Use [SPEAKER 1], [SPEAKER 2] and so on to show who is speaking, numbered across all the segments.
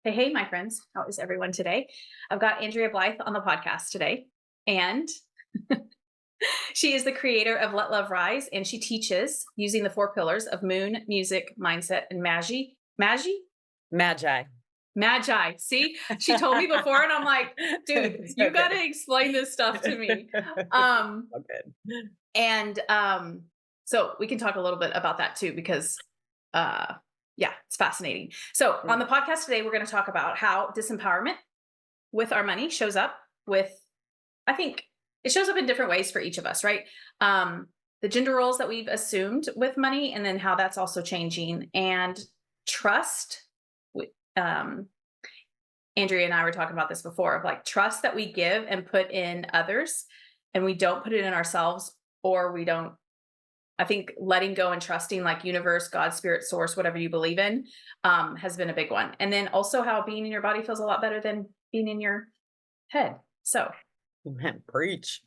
[SPEAKER 1] Hey, hey, my friends. How is everyone today? I've got Andrea Blythe on the podcast today, and she is the creator of Let Love Rise, and she teaches using the four pillars of moon, music, mindset, and magi. Magi?
[SPEAKER 2] Magi.
[SPEAKER 1] Magi. See, she told me before, and I'm like, dude, you got
[SPEAKER 2] Okay.
[SPEAKER 1] to explain this stuff to me. Um,
[SPEAKER 2] All good.
[SPEAKER 1] and so we can talk a little bit about that too, because uh, yeah, it's fascinating. So on
[SPEAKER 2] Mm.
[SPEAKER 1] the podcast today, we're going to talk about how disempowerment with our money shows up with, I think it shows up in different ways for each of us, right? The gender roles that we've assumed with money, and then how that's also changing, and trust. Um, Andrea and I were talking about this before, of like trust that we give and put in others, and we don't put it in ourselves, or we don't. I think letting go and trusting, like universe, God, spirit, source, whatever you believe in, has been a big one. And then also how being in your body feels a lot better than being in your head.
[SPEAKER 2] Man, preach.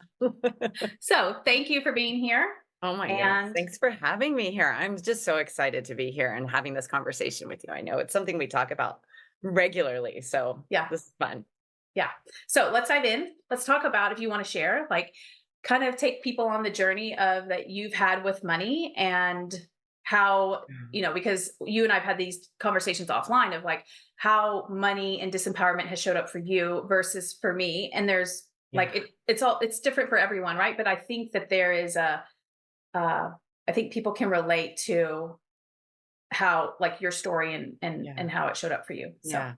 [SPEAKER 1] So thank you for being here.
[SPEAKER 2] Oh my goodness.
[SPEAKER 1] And
[SPEAKER 2] Thanks for having me here. I'm just so excited to be here and having this conversation with you. I know it's something we talk about regularly. So
[SPEAKER 1] yeah,
[SPEAKER 2] this is fun.
[SPEAKER 1] yeah. So let's dive in. Let's talk about, if you want to share, like kind of take people on the journey of that you've had with money, and how, because you and I've had these conversations offline of like how money and disempowerment has showed up for you versus for me. And there's
[SPEAKER 2] Yeah.
[SPEAKER 1] like, it's different for everyone. Right. But I think that there is uh, I think people can relate to how, like, your story and
[SPEAKER 2] Yeah.
[SPEAKER 1] how it showed up for you. So
[SPEAKER 2] Yeah.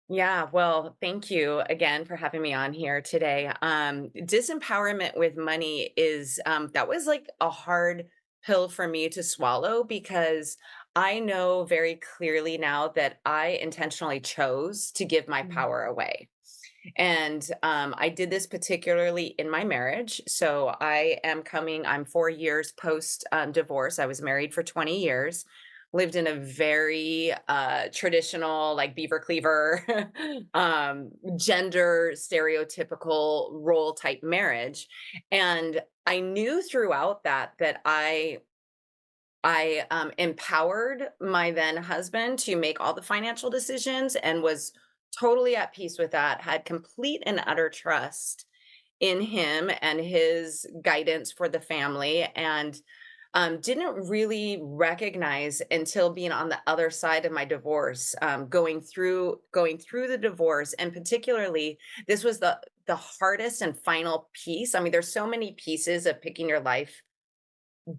[SPEAKER 2] Yeah, well, thank you again for having me on here today. Disempowerment with money is that was like a hard pill for me to swallow because I know very clearly now that I intentionally chose to give my
[SPEAKER 1] mm,
[SPEAKER 2] power away. And I did this particularly in my marriage. So I'm 4 years post divorce. I was married for 20 years, lived in a very traditional, like beaver cleaver, gender stereotypical role type marriage. And I knew throughout that I empowered my then husband to make all the financial decisions and was totally at peace with that, had complete and utter trust in him and his guidance for the family, and didn't really recognize until being on the other side of my divorce, going through the divorce, and particularly this was the hardest and final piece. I mean, there's so many pieces of picking your life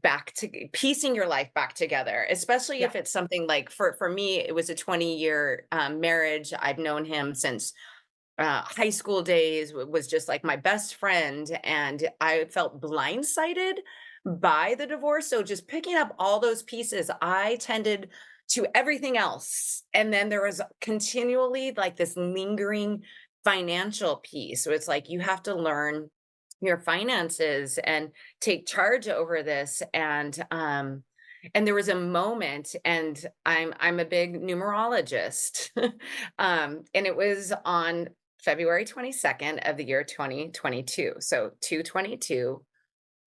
[SPEAKER 2] back to piecing your life back together, especially
[SPEAKER 1] yeah.
[SPEAKER 2] if it's something like for me, it was a 20-year marriage. I've known him since high school days, was just like my best friend. And I felt blindsided by the divorce. So just picking up all those pieces, I tended to everything else. And then there was continually like this lingering financial piece. So it's like you have to learn your finances and take charge over this. And there was a moment, and I'm a big numerologist. And it was on February 22nd of the year 2022. So 222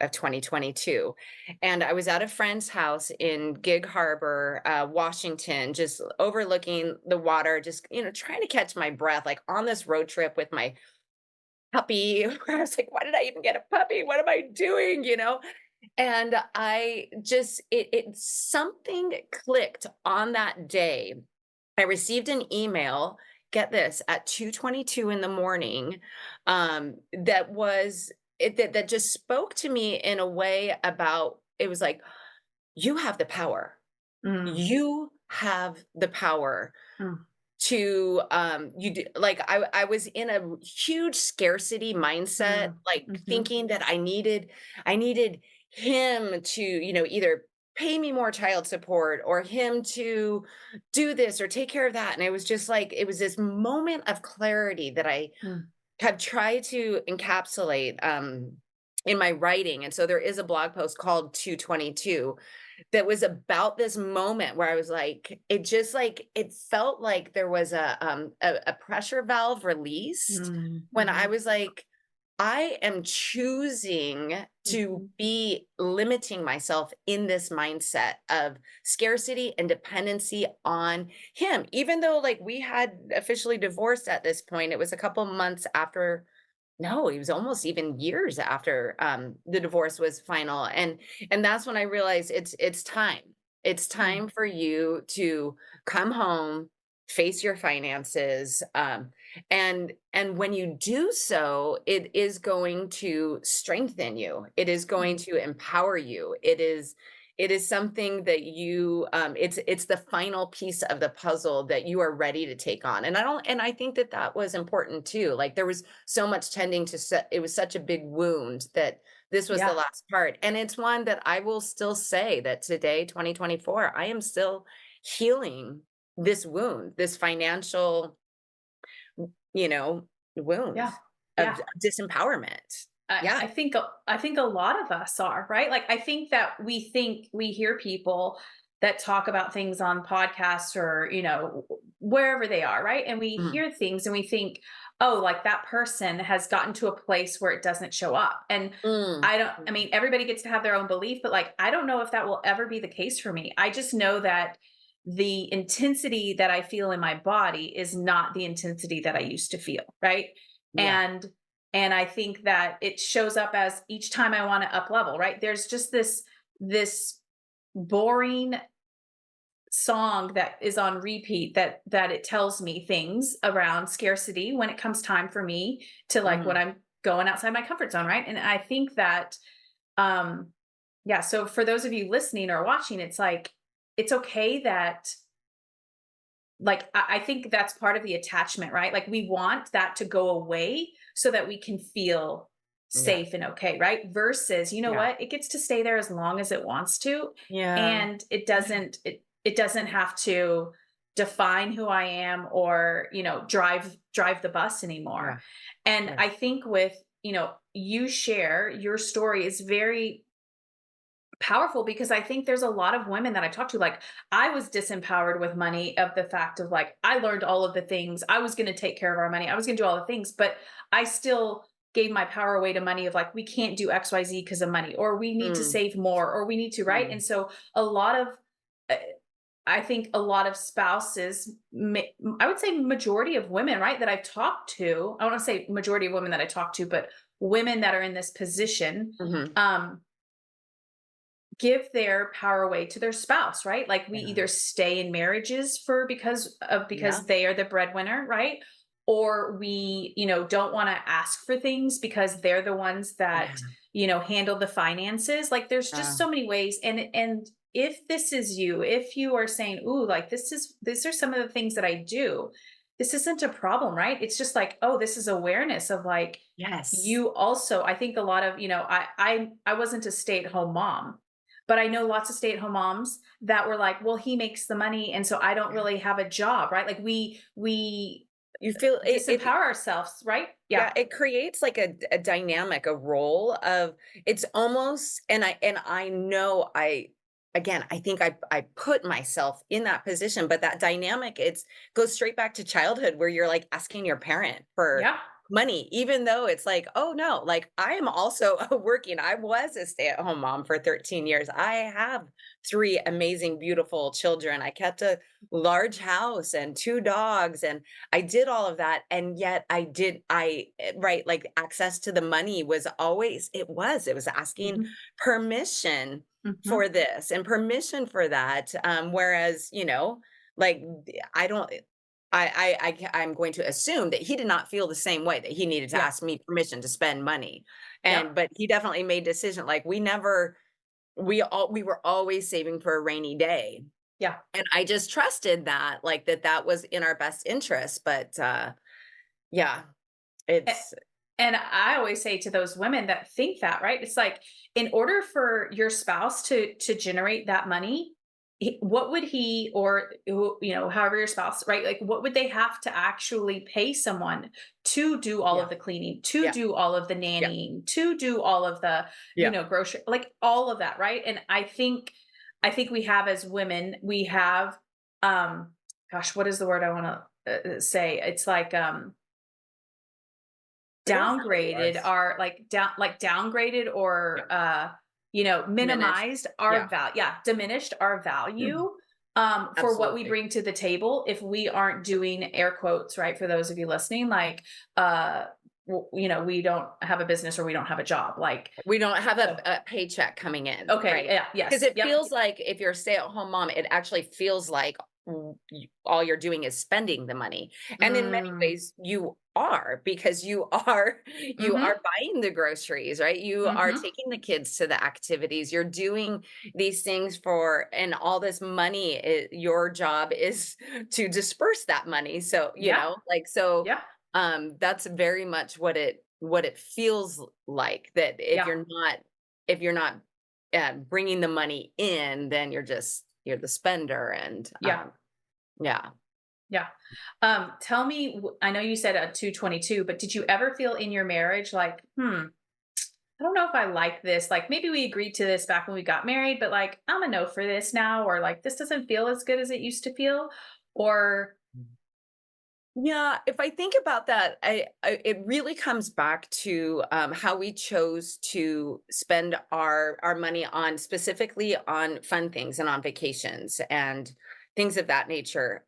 [SPEAKER 2] of 2022. And I was at a friend's house in Gig Harbor, Washington, just overlooking the water, just, trying to catch my breath, like on this road trip with my puppy. I was like, why did I even get a puppy? What am I doing? And I just, it something clicked on that day. I received an email, get this, at 2:22 in the morning, that was that just spoke to me in a way about, it was like, you have the power.
[SPEAKER 1] Mm,
[SPEAKER 2] You have the power
[SPEAKER 1] mm,
[SPEAKER 2] to you do, like I was in a huge scarcity mindset,
[SPEAKER 1] mm,
[SPEAKER 2] like
[SPEAKER 1] mhm.
[SPEAKER 2] thinking that I needed him to, either pay me more child support or him to do this or take care of that. And it was just like, it was this moment of clarity that I
[SPEAKER 1] Mm,
[SPEAKER 2] have tried to encapsulate in my writing. And so there is a blog post called 222 that was about this moment where I was like, it just like, it felt like there was a pressure valve released
[SPEAKER 1] mm,
[SPEAKER 2] when I
[SPEAKER 1] mhm,
[SPEAKER 2] was like, I am choosing to
[SPEAKER 1] Mhm.
[SPEAKER 2] be limiting myself in this mindset of scarcity and dependency on him. Even though like we had officially divorced at this point, it was a couple months after, no, it was almost even years after the divorce was final. And that's when I realized it's time. It's
[SPEAKER 1] Mm.
[SPEAKER 2] time for you to come home, face your finances, and when you do so, it is going to strengthen you. It is going
[SPEAKER 1] Mm.
[SPEAKER 2] to empower you. It is something that you it's the final piece of the puzzle that you are ready to take on. And I think that that was important too. Like there was so much tending to set, it was such a big wound that this was the
[SPEAKER 1] Yeah.
[SPEAKER 2] last part. And it's one that I will still say that today, 2024, I am still healing this wound, this financial, you know, wound
[SPEAKER 1] Yeah.
[SPEAKER 2] of
[SPEAKER 1] Yeah.
[SPEAKER 2] disempowerment. Yeah.
[SPEAKER 1] I think a lot of us are, right? Like I think we hear people that talk about things on podcasts or, wherever they are, right? And we
[SPEAKER 2] Mhm.
[SPEAKER 1] hear things and we think, "Oh, like that person has gotten to a place where it doesn't show up." And
[SPEAKER 2] Mm.
[SPEAKER 1] I mean, everybody gets to have their own belief, but like I don't know if that will ever be the case for me. I just know that the intensity that I feel in my body is not the intensity that I used to feel, right?
[SPEAKER 2] Yeah.
[SPEAKER 1] And I think that it shows up as each time I want to up level, right? There's just this boring song that is on repeat that it tells me things around scarcity when it comes time for me to like when
[SPEAKER 2] Mhm.
[SPEAKER 1] I'm going outside my comfort zone, right? And I think that um yeah, so for those of you listening or watching, it's like it's okay that like I think that's part of the attachment, right? Like we want that to go away so that we can feel
[SPEAKER 2] Yeah.
[SPEAKER 1] safe and okay, right? Versus, you know
[SPEAKER 2] Yeah.
[SPEAKER 1] what? It gets to stay there as long as it wants to,
[SPEAKER 2] Yeah.
[SPEAKER 1] and
[SPEAKER 2] Yeah.
[SPEAKER 1] it doesn't have to define who I am or, drive the bus anymore.
[SPEAKER 2] Yeah.
[SPEAKER 1] And
[SPEAKER 2] Yeah.
[SPEAKER 1] I think with, you share your story is very powerful because I think there's a lot of women that I talk to, like, I was disempowered with money of the fact of like, I learned all of the things. I was going to take care of our money. I was going to do all the things, but I still gave my power away to money of like, we can't do XYZ because of money, or we need to
[SPEAKER 2] Mm.
[SPEAKER 1] save more, or we need to, right?
[SPEAKER 2] Mm.
[SPEAKER 1] And so a lot of, uh, I think a lot of spouses, I would say majority of women, right, that I've talked to, I want to say majority of women that I talk to, but women that are in this position,
[SPEAKER 2] Mhm.
[SPEAKER 1] um, give their power away to their spouse, right? Like we
[SPEAKER 2] Yeah.
[SPEAKER 1] either stay in marriages for
[SPEAKER 2] Yeah.
[SPEAKER 1] because they are the breadwinner, right? Or we, don't want to ask for things because they're the ones
[SPEAKER 2] Yeah.
[SPEAKER 1] that, handle the finances. Like there's just
[SPEAKER 2] Uh,
[SPEAKER 1] so many ways. And if this is you, if you are saying, "Ooh, like these are some of the things that I do." This isn't a problem, right? It's just like, "Oh, this is awareness of like
[SPEAKER 2] yes.
[SPEAKER 1] you also." I think a lot of, I wasn't a stay-at-home mom, but I know lots of stay-at-home moms that were like, "Well, he makes the money, and so I don't
[SPEAKER 2] Yeah.
[SPEAKER 1] really have a job," right? Like we
[SPEAKER 2] You feel it.
[SPEAKER 1] disempower ourselves, right? Yeah.
[SPEAKER 2] Yeah, it creates like a dynamic, a role of, it's almost, and I know I, again, I think I put myself in that position, but that dynamic, it's goes straight back to childhood where you're like asking your parent for
[SPEAKER 1] Yeah.
[SPEAKER 2] money, even though it's like, oh no, like I am also working. I was a stay-at-home mom for 13 years. I have three amazing, beautiful children. I kept a large house and two dogs, and I did all of that, and yet right, like, access to the money was always, it was asking
[SPEAKER 1] Mhm.
[SPEAKER 2] permission
[SPEAKER 1] Mhm.
[SPEAKER 2] for this and permission for that, whereas, like, I don't I'm going to assume that he did not feel the same way, that he needed to
[SPEAKER 1] Yeah.
[SPEAKER 2] ask me permission to spend money,
[SPEAKER 1] Yep.
[SPEAKER 2] but he definitely made decision, like, we were always saving for a rainy day,
[SPEAKER 1] Yeah.
[SPEAKER 2] and I just trusted that, like, that was in our best interest, but, yeah,
[SPEAKER 1] A
[SPEAKER 2] it's
[SPEAKER 1] and I always say to those women that think that, right? It's like, in order for your spouse to generate that money, what would he or however your spouse, right? Like, what would they have to actually pay someone to do all
[SPEAKER 2] yeah,
[SPEAKER 1] of the cleaning, to
[SPEAKER 2] yeah,
[SPEAKER 1] do all of the
[SPEAKER 2] yeah,
[SPEAKER 1] nannying, to do all of the,
[SPEAKER 2] yeah,
[SPEAKER 1] grocery, like all of that, right? And I think we have as women, we have, um, gosh, what is the word I want to say? It's like,
[SPEAKER 2] But it was how it
[SPEAKER 1] downgraded
[SPEAKER 2] was.
[SPEAKER 1] our like downgraded
[SPEAKER 2] Yeah.
[SPEAKER 1] or
[SPEAKER 2] Diminished.
[SPEAKER 1] minimized
[SPEAKER 2] Yeah.
[SPEAKER 1] our value, yeah, diminished our
[SPEAKER 2] Mm.
[SPEAKER 1] value for what we
[SPEAKER 2] Absolutely.
[SPEAKER 1] bring to the table if we aren't doing air quotes, right? For those of you listening, like uh we don't have a business or we don't have a job. Like
[SPEAKER 2] We don't have
[SPEAKER 1] so
[SPEAKER 2] a paycheck coming in,
[SPEAKER 1] okay,
[SPEAKER 2] right?
[SPEAKER 1] yeah,
[SPEAKER 2] Because
[SPEAKER 1] yes,
[SPEAKER 2] it
[SPEAKER 1] yep.
[SPEAKER 2] feels like if you're a stay-at-home mom, it actually feels like all you're doing is spending the money. And in many
[SPEAKER 1] Mm,
[SPEAKER 2] ways, you are because you are
[SPEAKER 1] mhm,
[SPEAKER 2] buying the groceries, right? You are
[SPEAKER 1] mhm.
[SPEAKER 2] taking the kids to the activities. You're doing these things for, and all this money. Your job is to disperse that money. So
[SPEAKER 1] Yeah,
[SPEAKER 2] like so
[SPEAKER 1] yeah,
[SPEAKER 2] that's very much what it feels like, that
[SPEAKER 1] yeah,
[SPEAKER 2] if you're not bringing the money in, then you're the spender. And
[SPEAKER 1] yeah.
[SPEAKER 2] yeah.
[SPEAKER 1] Yeah. Tell me, I know you said a 222, but did you ever feel in your marriage like, I don't know if I like this. Like maybe we agreed to this back when we got married, but like I'm a no for this now, or like this doesn't feel as good as it used to feel. Or
[SPEAKER 2] Yeah, if I think about that, it really comes back to how we chose to spend our money on, specifically on fun things and on vacations and things of that nature.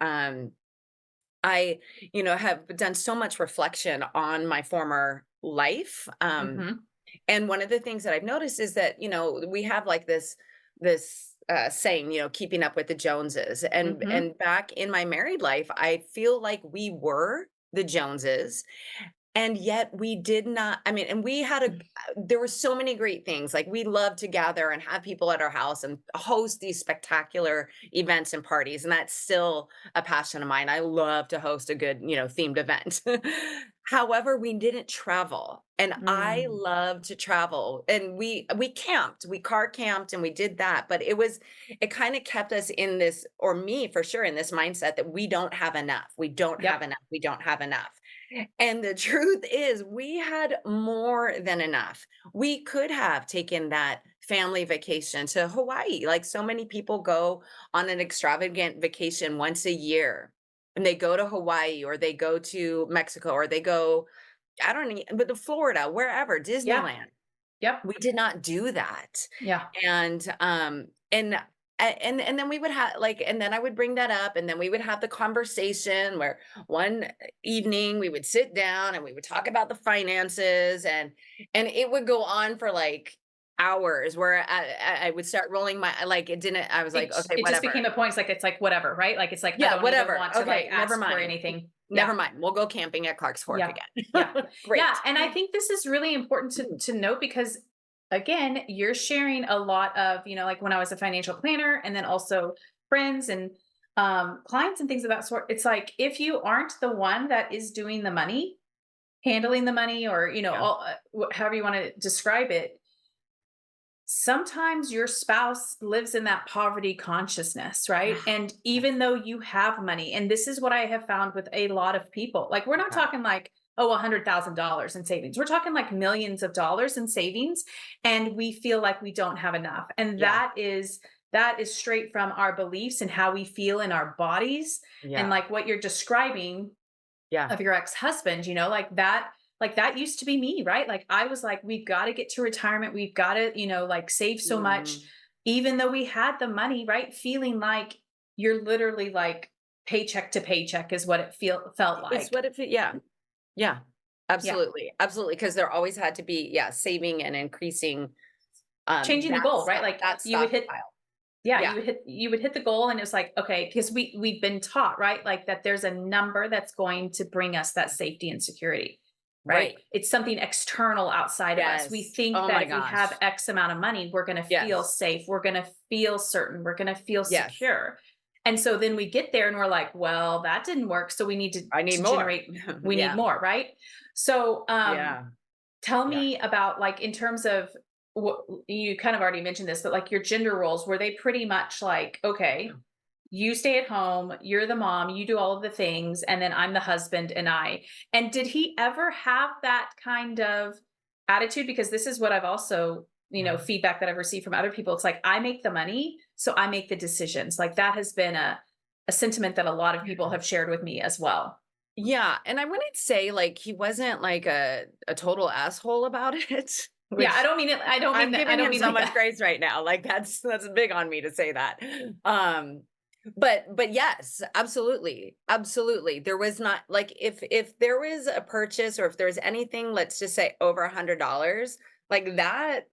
[SPEAKER 2] I, have done so much reflection on my former life.
[SPEAKER 1] hmm
[SPEAKER 2] And one of the things that I've noticed is that, we have like this saying, keeping up with the Joneses. And
[SPEAKER 1] hmm
[SPEAKER 2] and back in my married life, I feel like we were the Joneses, and yet we did not. I mean, and we had there were so many great things. Like we love to gather and have people at our house and host these spectacular events and parties. And that's still a passion of mine. I love to host a good, themed event. However, we didn't travel. And I
[SPEAKER 1] mm,
[SPEAKER 2] love to travel. And we camped, we car camped and we did that. But it kind of kept us in this, or me for sure, in this mindset that we don't have enough. We don't have
[SPEAKER 1] yep,
[SPEAKER 2] enough. We don't have enough. And the truth is, we had more than enough. We could have taken that family vacation to Hawaii. Like so many people go on an extravagant vacation once a year, and they go to Hawaii or they go to Mexico or they go, I don't know, but to Florida, wherever,
[SPEAKER 1] yeah,
[SPEAKER 2] Disneyland.
[SPEAKER 1] yep,
[SPEAKER 2] We did not do that.
[SPEAKER 1] yeah,
[SPEAKER 2] And then we would have like, and then I would bring that up, and then we would have the conversation where one evening we would sit down and we would talk about the finances, and it would go on for like hours, where I would start rolling my, like, it didn't, I was like, okay,
[SPEAKER 1] it just
[SPEAKER 2] whatever.
[SPEAKER 1] became a point. It's like whatever, right? Like it's like I
[SPEAKER 2] Yeah,
[SPEAKER 1] don't even
[SPEAKER 2] whatever.
[SPEAKER 1] want to like
[SPEAKER 2] Okay, never
[SPEAKER 1] ask for
[SPEAKER 2] mind.
[SPEAKER 1] anything. Yeah,
[SPEAKER 2] Never mind. We'll go camping at Clark's Fork
[SPEAKER 1] yeah, yeah,
[SPEAKER 2] again.
[SPEAKER 1] yeah.
[SPEAKER 2] Great.
[SPEAKER 1] And I think this is really important to note because again, you're sharing a lot of, like when I was a financial planner and then also friends and clients and things of that sort. It's like if you aren't the one that is doing the money, handling the money, or
[SPEAKER 2] Yeah.
[SPEAKER 1] all however you want to describe it, sometimes your spouse lives in that poverty consciousness, right? And
[SPEAKER 2] Yeah.
[SPEAKER 1] even though you have money, and this is what I have found with a lot of people, like we're not
[SPEAKER 2] Yeah.
[SPEAKER 1] talking like, oh, $100,000 in savings. We're talking like millions of dollars in savings. And we feel like we don't have enough. And
[SPEAKER 2] Yeah.
[SPEAKER 1] that is straight from our beliefs and how we feel in our bodies. And
[SPEAKER 2] Yeah.
[SPEAKER 1] like what you're describing
[SPEAKER 2] Yeah.
[SPEAKER 1] of your ex-husband, like that used to be me, right? Like I was like, we've got to get to retirement. We've got to, like save so much,
[SPEAKER 2] Mhm.
[SPEAKER 1] even though we had the money, right? Feeling like you're literally like paycheck to paycheck is what it felt
[SPEAKER 2] It's
[SPEAKER 1] like.
[SPEAKER 2] what it yeah. Yeah.
[SPEAKER 1] Yeah.
[SPEAKER 2] Absolutely. Absolutely. Because there always had to be, yeah, saving and increasing,
[SPEAKER 1] Changing the goal, right? Like
[SPEAKER 2] that
[SPEAKER 1] you would hit,
[SPEAKER 2] stockpile.
[SPEAKER 1] yeah,
[SPEAKER 2] Yeah.
[SPEAKER 1] you would hit the goal and it was like, okay, because we've been taught, right? Like that there's a number that's going to bring us that safety and security. Right?
[SPEAKER 2] Right.
[SPEAKER 1] It's something external outside of us. We
[SPEAKER 2] Yes.
[SPEAKER 1] think
[SPEAKER 2] Oh
[SPEAKER 1] that
[SPEAKER 2] my
[SPEAKER 1] if we have
[SPEAKER 2] gosh.
[SPEAKER 1] X amount of money, we're going to feel
[SPEAKER 2] Yes.
[SPEAKER 1] safe. We're going to feel certain. We're going to feel
[SPEAKER 2] Yes.
[SPEAKER 1] secure. And so then we get there and we're like, well, that didn't work. So we need to,
[SPEAKER 2] I need
[SPEAKER 1] to
[SPEAKER 2] more.
[SPEAKER 1] generate, we need
[SPEAKER 2] Yeah.
[SPEAKER 1] more. Right. So,
[SPEAKER 2] Yeah.
[SPEAKER 1] tell
[SPEAKER 2] Yeah.
[SPEAKER 1] me about like, in terms of what you kind of already mentioned this, but like your gender roles, were they pretty much like, okay, you stay at home, you're the mom, you do all of the things, and then I'm the husband and did he ever have that kind of attitude? Because this is what I've also,
[SPEAKER 2] Yeah.
[SPEAKER 1] feedback that I've received from other people. It's like, I make the money, so I make the decisions. Like that has been a sentiment that a lot of people have shared with me as well.
[SPEAKER 2] Yeah, and I wouldn't say, like, he wasn't, like, a total asshole about it,
[SPEAKER 1] Yeah, I
[SPEAKER 2] which
[SPEAKER 1] don't mean it. I don't mean
[SPEAKER 2] I'm
[SPEAKER 1] that. I
[SPEAKER 2] giving
[SPEAKER 1] don't
[SPEAKER 2] him
[SPEAKER 1] mean
[SPEAKER 2] so
[SPEAKER 1] like
[SPEAKER 2] much
[SPEAKER 1] that.
[SPEAKER 2] grace right now, like, that's big on me to say that. Um, but yes, absolutely, absolutely. There was not like, if there was a purchase or if there was anything, let's just say over $100, like, that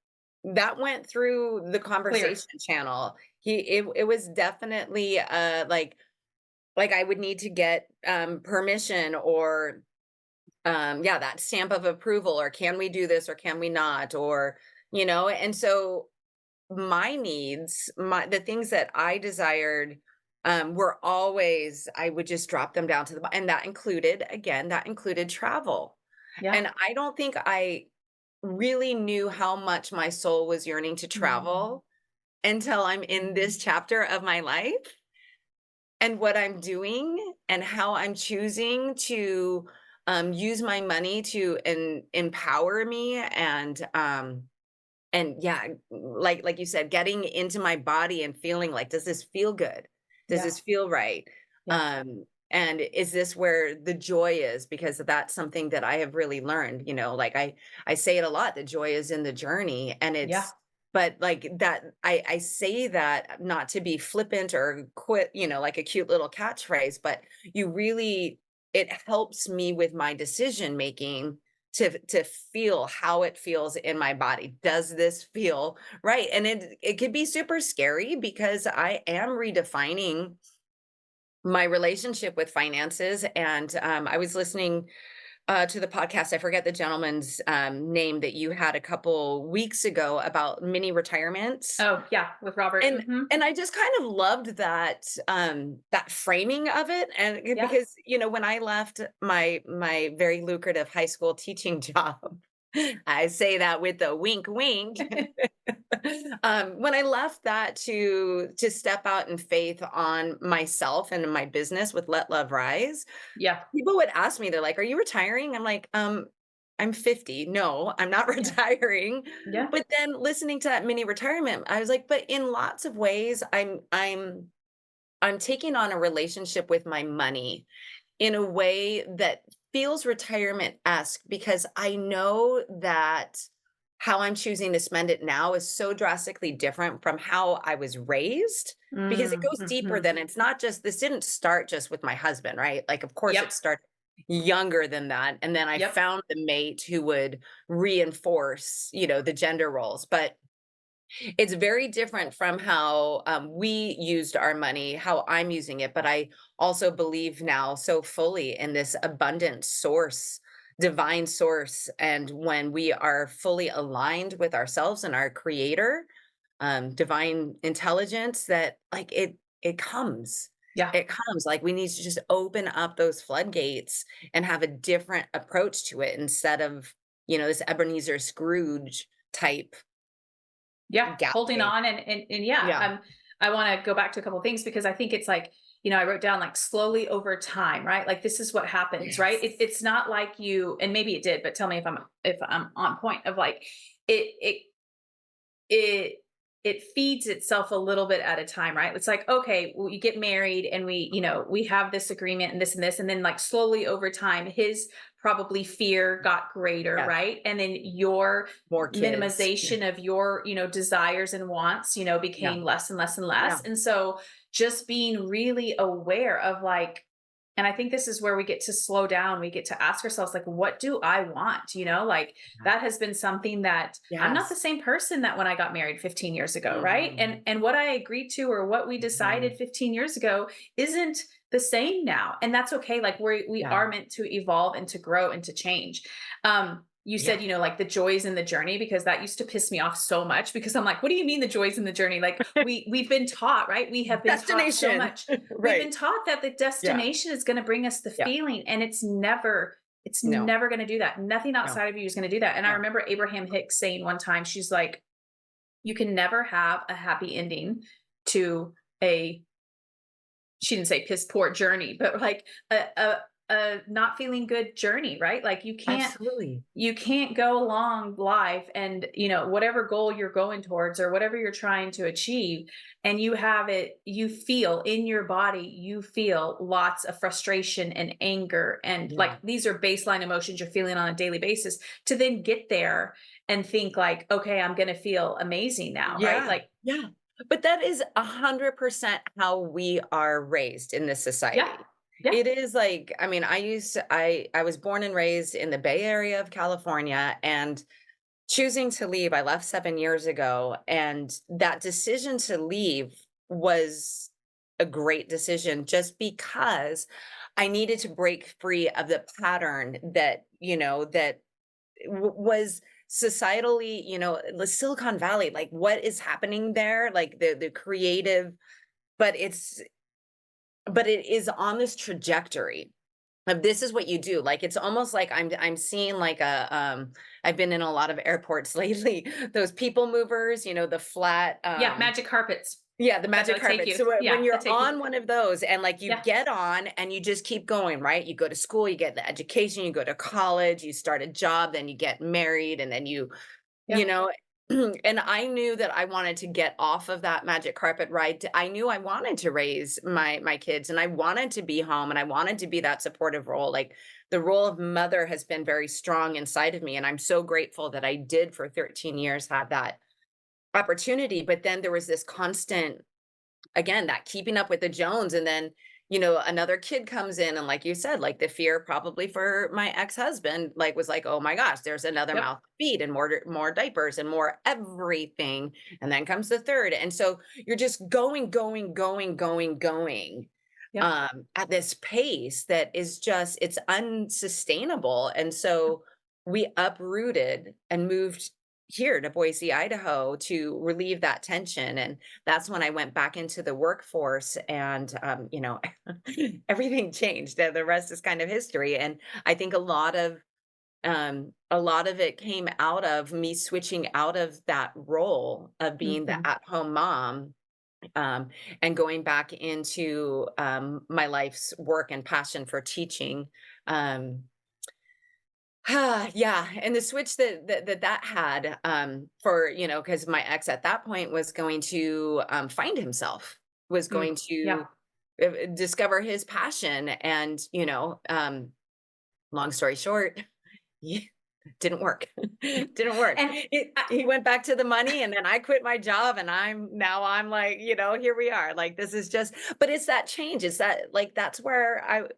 [SPEAKER 2] went through the
[SPEAKER 1] Clear.
[SPEAKER 2] conversation channel. It was definitely, like I would need to get, permission or, yeah, that stamp of approval, or can we do this or can we not, or, and so my needs, the things that I desired, were always, I would just drop them down to and that included, again, that included travel.
[SPEAKER 1] Yeah.
[SPEAKER 2] And I don't think I really knew how much my soul was yearning to
[SPEAKER 1] Mm.
[SPEAKER 2] travel until I'm in this chapter of my life and what I'm doing and how I'm choosing to, use my money to empower me, and yeah, like you said, getting into my body and feeling like, does this feel good? Does
[SPEAKER 1] Yeah.
[SPEAKER 2] this feel right?
[SPEAKER 1] Yeah.
[SPEAKER 2] And is this where the joy is? Because that's something that I have really learned, like I say it a lot, the joy is in the journey. And
[SPEAKER 1] Yeah.
[SPEAKER 2] it's, but like that, I say that not to be flippant or quit, like a cute little catchphrase, but you really, it helps me with my decision making to feel how it feels in my body. Does this feel right? And it could be super scary because I am redefining my relationship with finances. And I was listening to the podcast. I forget the gentleman's name that you had a couple weeks ago about mini retirements.
[SPEAKER 1] Oh, yeah. With Robert.
[SPEAKER 2] And
[SPEAKER 1] Hmm.
[SPEAKER 2] and I just kind of loved that framing of it. And
[SPEAKER 1] Yeah.
[SPEAKER 2] because when I left my very lucrative high school teaching job, I say that with a wink wink. When I left that to step out in faith on myself and in my business with Let Love Rise,
[SPEAKER 1] Yeah.
[SPEAKER 2] people would ask me, they're like, "Are you retiring?" I'm like, I'm 50. No, I'm not
[SPEAKER 1] Yeah.
[SPEAKER 2] retiring."
[SPEAKER 1] Yeah.
[SPEAKER 2] But then listening to that mini retirement, I was like, but in lots of ways, I'm taking on a relationship with my money in a way that feels retirement-esque, because I know that how I'm choosing to spend it now is so drastically different from how I was raised, because it
[SPEAKER 1] Mm,
[SPEAKER 2] goes deeper
[SPEAKER 1] mhm.
[SPEAKER 2] than, it's not just, this didn't start just with my husband, right? Like, of course,
[SPEAKER 1] Yep.
[SPEAKER 2] it started younger than that, and then I
[SPEAKER 1] Yep.
[SPEAKER 2] found the mate who would reinforce, the gender roles, but it's very different from how, we used our money, how I'm using it. But I also believe now so fully in this abundant source, divine source. And when we are fully aligned with ourselves and our creator, divine intelligence, that like it comes.
[SPEAKER 1] Yeah.
[SPEAKER 2] It comes, like, we need to just open up those floodgates and have a different approach to it, instead of, this Ebenezer Scrooge type
[SPEAKER 1] Yeah. Holding
[SPEAKER 2] gathering.
[SPEAKER 1] on and yeah.
[SPEAKER 2] Yeah.
[SPEAKER 1] I want to go back to a couple of things because I think it's like, I wrote down like slowly over time, right? Like this is what happens, right?
[SPEAKER 2] Yes.
[SPEAKER 1] It's not like you, and maybe it did, but tell me if I'm on point of like it it it it feeds itself a little bit at a time, right? It's like, okay, well, you get married and we have this agreement and this, and then like slowly over time, his probably fear got greater,
[SPEAKER 2] Yeah,
[SPEAKER 1] right? And then your
[SPEAKER 2] more kids.
[SPEAKER 1] minimization of your, desires and wants,
[SPEAKER 2] Yeah,
[SPEAKER 1] became less and less and
[SPEAKER 2] yeah,
[SPEAKER 1] less. And so just being really aware of like, and I think this is where we get to slow down. We get to ask ourselves, like, what do I want? Like
[SPEAKER 2] yeah.
[SPEAKER 1] that has been something that I'm not the
[SPEAKER 2] Yes.
[SPEAKER 1] same person that when I got married 15 years ago, right?
[SPEAKER 2] Mhm,
[SPEAKER 1] And what I agreed to or what we decided
[SPEAKER 2] mhm.
[SPEAKER 1] 15 years ago isn't the same now. And that's okay. Like we
[SPEAKER 2] Yeah,
[SPEAKER 1] are meant to evolve and to grow and to change. You
[SPEAKER 2] yeah.
[SPEAKER 1] said, like the joys in the journey, because that used to piss me off so much because I'm like, what do you mean the joys in the journey? Like we've been taught, right? We have been taught so
[SPEAKER 2] Destination.
[SPEAKER 1] much. We've been
[SPEAKER 2] Right.
[SPEAKER 1] taught that the
[SPEAKER 2] Yeah,
[SPEAKER 1] destination is going to bring us the
[SPEAKER 2] yeah.
[SPEAKER 1] feeling, and it's
[SPEAKER 2] No,
[SPEAKER 1] never going to do that. Nothing
[SPEAKER 2] no,
[SPEAKER 1] outside of you is going to do that. And I
[SPEAKER 2] no.
[SPEAKER 1] remember Abraham Hicks saying one time, she's like, you can never have a happy ending to a, she didn't say piss poor journey, but like a a not feeling good journey, right? Like
[SPEAKER 2] Absolutely.
[SPEAKER 1] you can't go along life and, whatever goal you're going towards or whatever you're trying to achieve, and you feel in your body, you feel lots of frustration and anger, and like
[SPEAKER 2] Yeah.
[SPEAKER 1] these are baseline emotions you're feeling on a daily basis, to then get there and think like, okay, I'm going to feel amazing now, right?
[SPEAKER 2] Yeah.
[SPEAKER 1] Like,
[SPEAKER 2] Yeah. But that is 100% how we are raised in this
[SPEAKER 1] yeah,
[SPEAKER 2] society.
[SPEAKER 1] yeah,
[SPEAKER 2] It is like, I mean, I was born and raised in the Bay Area of California, and choosing to leave, I left 7 years ago, and that decision to leave was a great decision just because I needed to break free of the pattern that, that was societally, the Silicon Valley, like what is happening there, like the creative, but it is on this trajectory of this is what you do. Like it's almost like I'm seeing like I've been in a lot of airports lately, those people movers, the flat
[SPEAKER 1] yeah, magic carpets
[SPEAKER 2] yeah, the
[SPEAKER 1] that
[SPEAKER 2] magic
[SPEAKER 1] like take
[SPEAKER 2] carpet.
[SPEAKER 1] you,
[SPEAKER 2] So
[SPEAKER 1] yeah,
[SPEAKER 2] when
[SPEAKER 1] that
[SPEAKER 2] you're
[SPEAKER 1] take you,
[SPEAKER 2] on one of those and like you
[SPEAKER 1] yeah,
[SPEAKER 2] get on and you just keep going, right? You go to school, you get the education, you go to college, you start a job, then you get married, and then you
[SPEAKER 1] yeah,
[SPEAKER 2] know, and I knew that I wanted to get off of that magic carpet ride. I knew I wanted to raise my kids, and I wanted to be home, and I wanted to be that supportive role. Like the role of mother has been very strong inside of me, and I'm so grateful that I did for 13 years have that opportunity. But then there was this constant, again, that keeping up with the Jones, and then, another kid comes in, and like you said, like the fear probably for my ex-husband, like was like, "Oh my gosh, there's another
[SPEAKER 1] yep,
[SPEAKER 2] mouth to feed and more diapers and more everything." And then comes the third. And so you're just going, going, going, going, going
[SPEAKER 1] yep.
[SPEAKER 2] at this pace that is just it's unsustainable. And so we uprooted and moved here to Boise, Idaho to relieve that tension. And that's when I went back into the workforce, and everything changed. The rest is kind of history. And I think a lot of it came out of me switching out of that role of being the
[SPEAKER 1] Mhm.
[SPEAKER 2] at-home mom, um, and going back into my life's work and passion for teaching. Um, yeah, and the switch that had, for, because my ex at that point was going to, find himself, was
[SPEAKER 1] Mm,
[SPEAKER 2] going
[SPEAKER 1] yeah.
[SPEAKER 2] to, discover his passion, and, long story short, yeah, didn't work. Didn't work.
[SPEAKER 1] And
[SPEAKER 2] He went back to the money, and then I quit my job, and I'm like, here we are. Like this is just, but it's that change. It's that, like that's where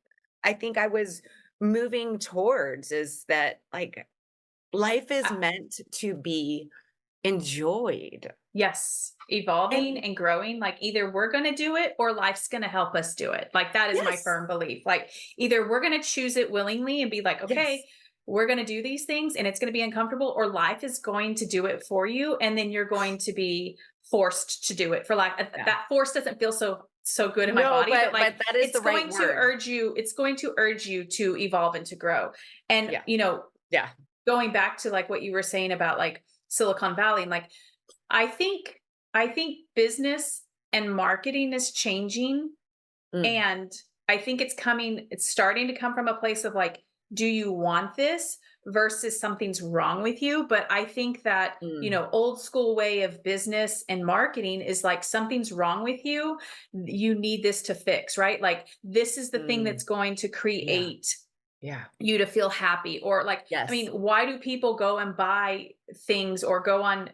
[SPEAKER 2] I think I was moving towards, is that like life is
[SPEAKER 1] I
[SPEAKER 2] meant to be enjoyed.
[SPEAKER 1] yes, evolving
[SPEAKER 2] And
[SPEAKER 1] and growing, like either we're going to do it or life's going to help us do it. Like that is my
[SPEAKER 2] yes,
[SPEAKER 1] firm belief. Like either we're going to choose it willingly and be like, okay,
[SPEAKER 2] yes,
[SPEAKER 1] we're going to do these things and it's going to be uncomfortable, or life is going to do it for you and then you're going to be forced to do it for like
[SPEAKER 2] yeah.
[SPEAKER 1] that force doesn't feel so good in my
[SPEAKER 2] No,
[SPEAKER 1] body, but like
[SPEAKER 2] but that is the right word.
[SPEAKER 1] it's going to urge you to evolve and to grow. And
[SPEAKER 2] Yeah, yeah.
[SPEAKER 1] going back to like what you were saying about like Silicon Valley, and like I think I think business and marketing is changing,
[SPEAKER 2] Mm,
[SPEAKER 1] and I think it's starting to come from a place of like, do you want this versus something's wrong with you? But I think that,
[SPEAKER 2] mm,
[SPEAKER 1] old school way of business and marketing is like something's wrong with you. You need this to fix, right? Like this is the thing
[SPEAKER 2] mm.
[SPEAKER 1] that's going to
[SPEAKER 2] Yeah,
[SPEAKER 1] create
[SPEAKER 2] yeah.
[SPEAKER 1] you to feel happy. Or like, I mean,
[SPEAKER 2] Yes.
[SPEAKER 1] why do people go and buy things or go on,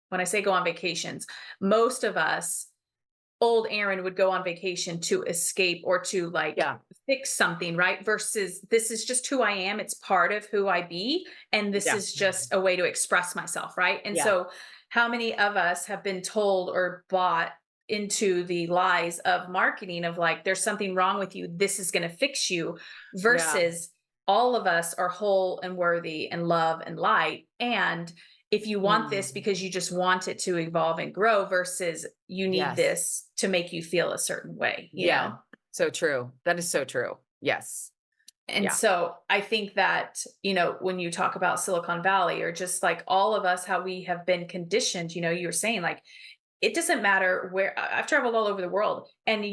[SPEAKER 1] when I say go on vacations, most of us, old Aaron would go on vacation to escape or to like
[SPEAKER 2] Yeah,
[SPEAKER 1] fix something, right? Versus this is just who I am. It's part of who I be. And this
[SPEAKER 2] yeah,
[SPEAKER 1] is just a way to express myself, right? And
[SPEAKER 2] yeah,
[SPEAKER 1] so, how many of us have been told or bought into the lies of marketing of like, there's something wrong with you. This is going to fix you,
[SPEAKER 2] yeah.
[SPEAKER 1] versus all of us are whole and worthy and love and light. And if you want this
[SPEAKER 2] Mm,
[SPEAKER 1] because you just want it to evolve and grow versus you need
[SPEAKER 2] yes.
[SPEAKER 1] this to make you feel a certain way,
[SPEAKER 2] Yeah. So true. That is so true. Yes.
[SPEAKER 1] And
[SPEAKER 2] Yeah.
[SPEAKER 1] so I think that, when you talk about Silicon Valley or just like all of us, how we have been conditioned, you were saying like, it doesn't matter where I've traveled all over the world, and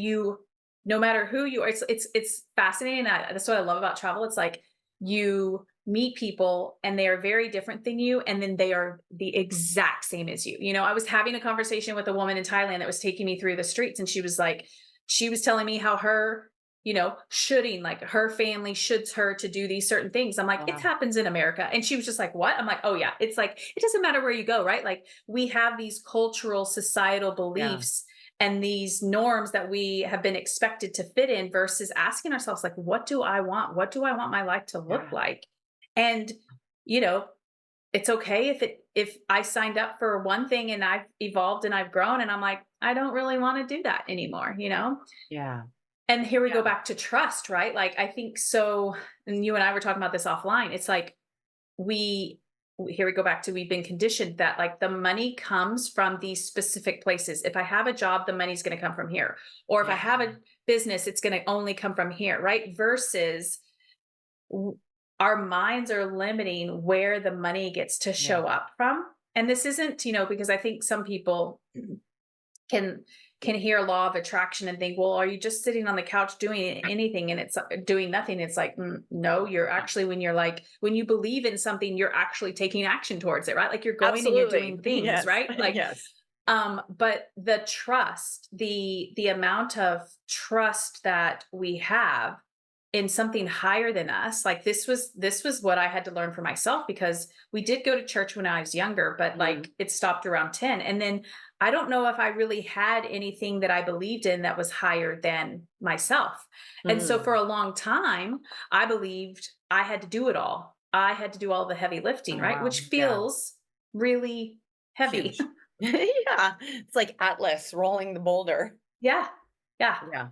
[SPEAKER 1] no matter who you are, it's fascinating. That's what I love about travel. It's like you meet people and they are very different than you, and then they are the exact same as you. You know, I was having a conversation with a woman in Thailand that was taking me through the streets, and she was like, she was telling me how her, you know, shoulding, like her family shoulds her to do these certain things. I'm like, it
[SPEAKER 2] Wow.
[SPEAKER 1] happens in America. And she was just like, what? I'm like, oh yeah. It's like, it doesn't matter where you go, right? Like we have these cultural, societal
[SPEAKER 2] Yeah.
[SPEAKER 1] beliefs and these norms that we have been expected to fit in versus asking ourselves, like, what do I want? What do I want my life to look
[SPEAKER 2] Yeah.
[SPEAKER 1] like? And, you know, it's okay if I signed up for one thing and I've evolved and I've grown and I'm like, I don't really want to do that anymore, you know?
[SPEAKER 2] Yeah.
[SPEAKER 1] And here we go
[SPEAKER 2] Yeah.
[SPEAKER 1] back to trust, right? Like I think so, and you and I were talking about this offline. It's like we here we go back to we've been conditioned that like the money comes from these specific places. If I have a job, the money's going to come from here. Or if I
[SPEAKER 2] Yeah.
[SPEAKER 1] have a business, it's going to only come from here, right? Versus w- our minds are limiting where the money gets to
[SPEAKER 2] Yeah.
[SPEAKER 1] show up from. And this isn't, you know, because I think some people can hear law of attraction and think, well, are you just sitting on the couch doing anything and it's doing nothing? It's like, no, you're actually, when you're like, when you believe in something, you're actually taking action towards it, right? Like you're going and you're
[SPEAKER 2] Absolutely.
[SPEAKER 1] doing things,
[SPEAKER 2] Yes.
[SPEAKER 1] right? Like,
[SPEAKER 2] Yes.
[SPEAKER 1] but the trust, the amount of trust that we have in something higher than us, like this was what I had to learn for myself, because we did go to church when I was younger, but
[SPEAKER 2] Mhm.
[SPEAKER 1] like it stopped around 10. And then I don't know if I really had anything that I believed in that was higher than myself. And so for
[SPEAKER 2] Mm.
[SPEAKER 1] a long time, I believed I had to do it all. I had to do all the heavy lifting,
[SPEAKER 2] Oh,
[SPEAKER 1] right?
[SPEAKER 2] wow.
[SPEAKER 1] Which
[SPEAKER 2] Yeah.
[SPEAKER 1] feels really heavy.
[SPEAKER 2] Huge. Yeah. It's like Atlas rolling the boulder.
[SPEAKER 1] Yeah. Yeah.
[SPEAKER 2] Yeah.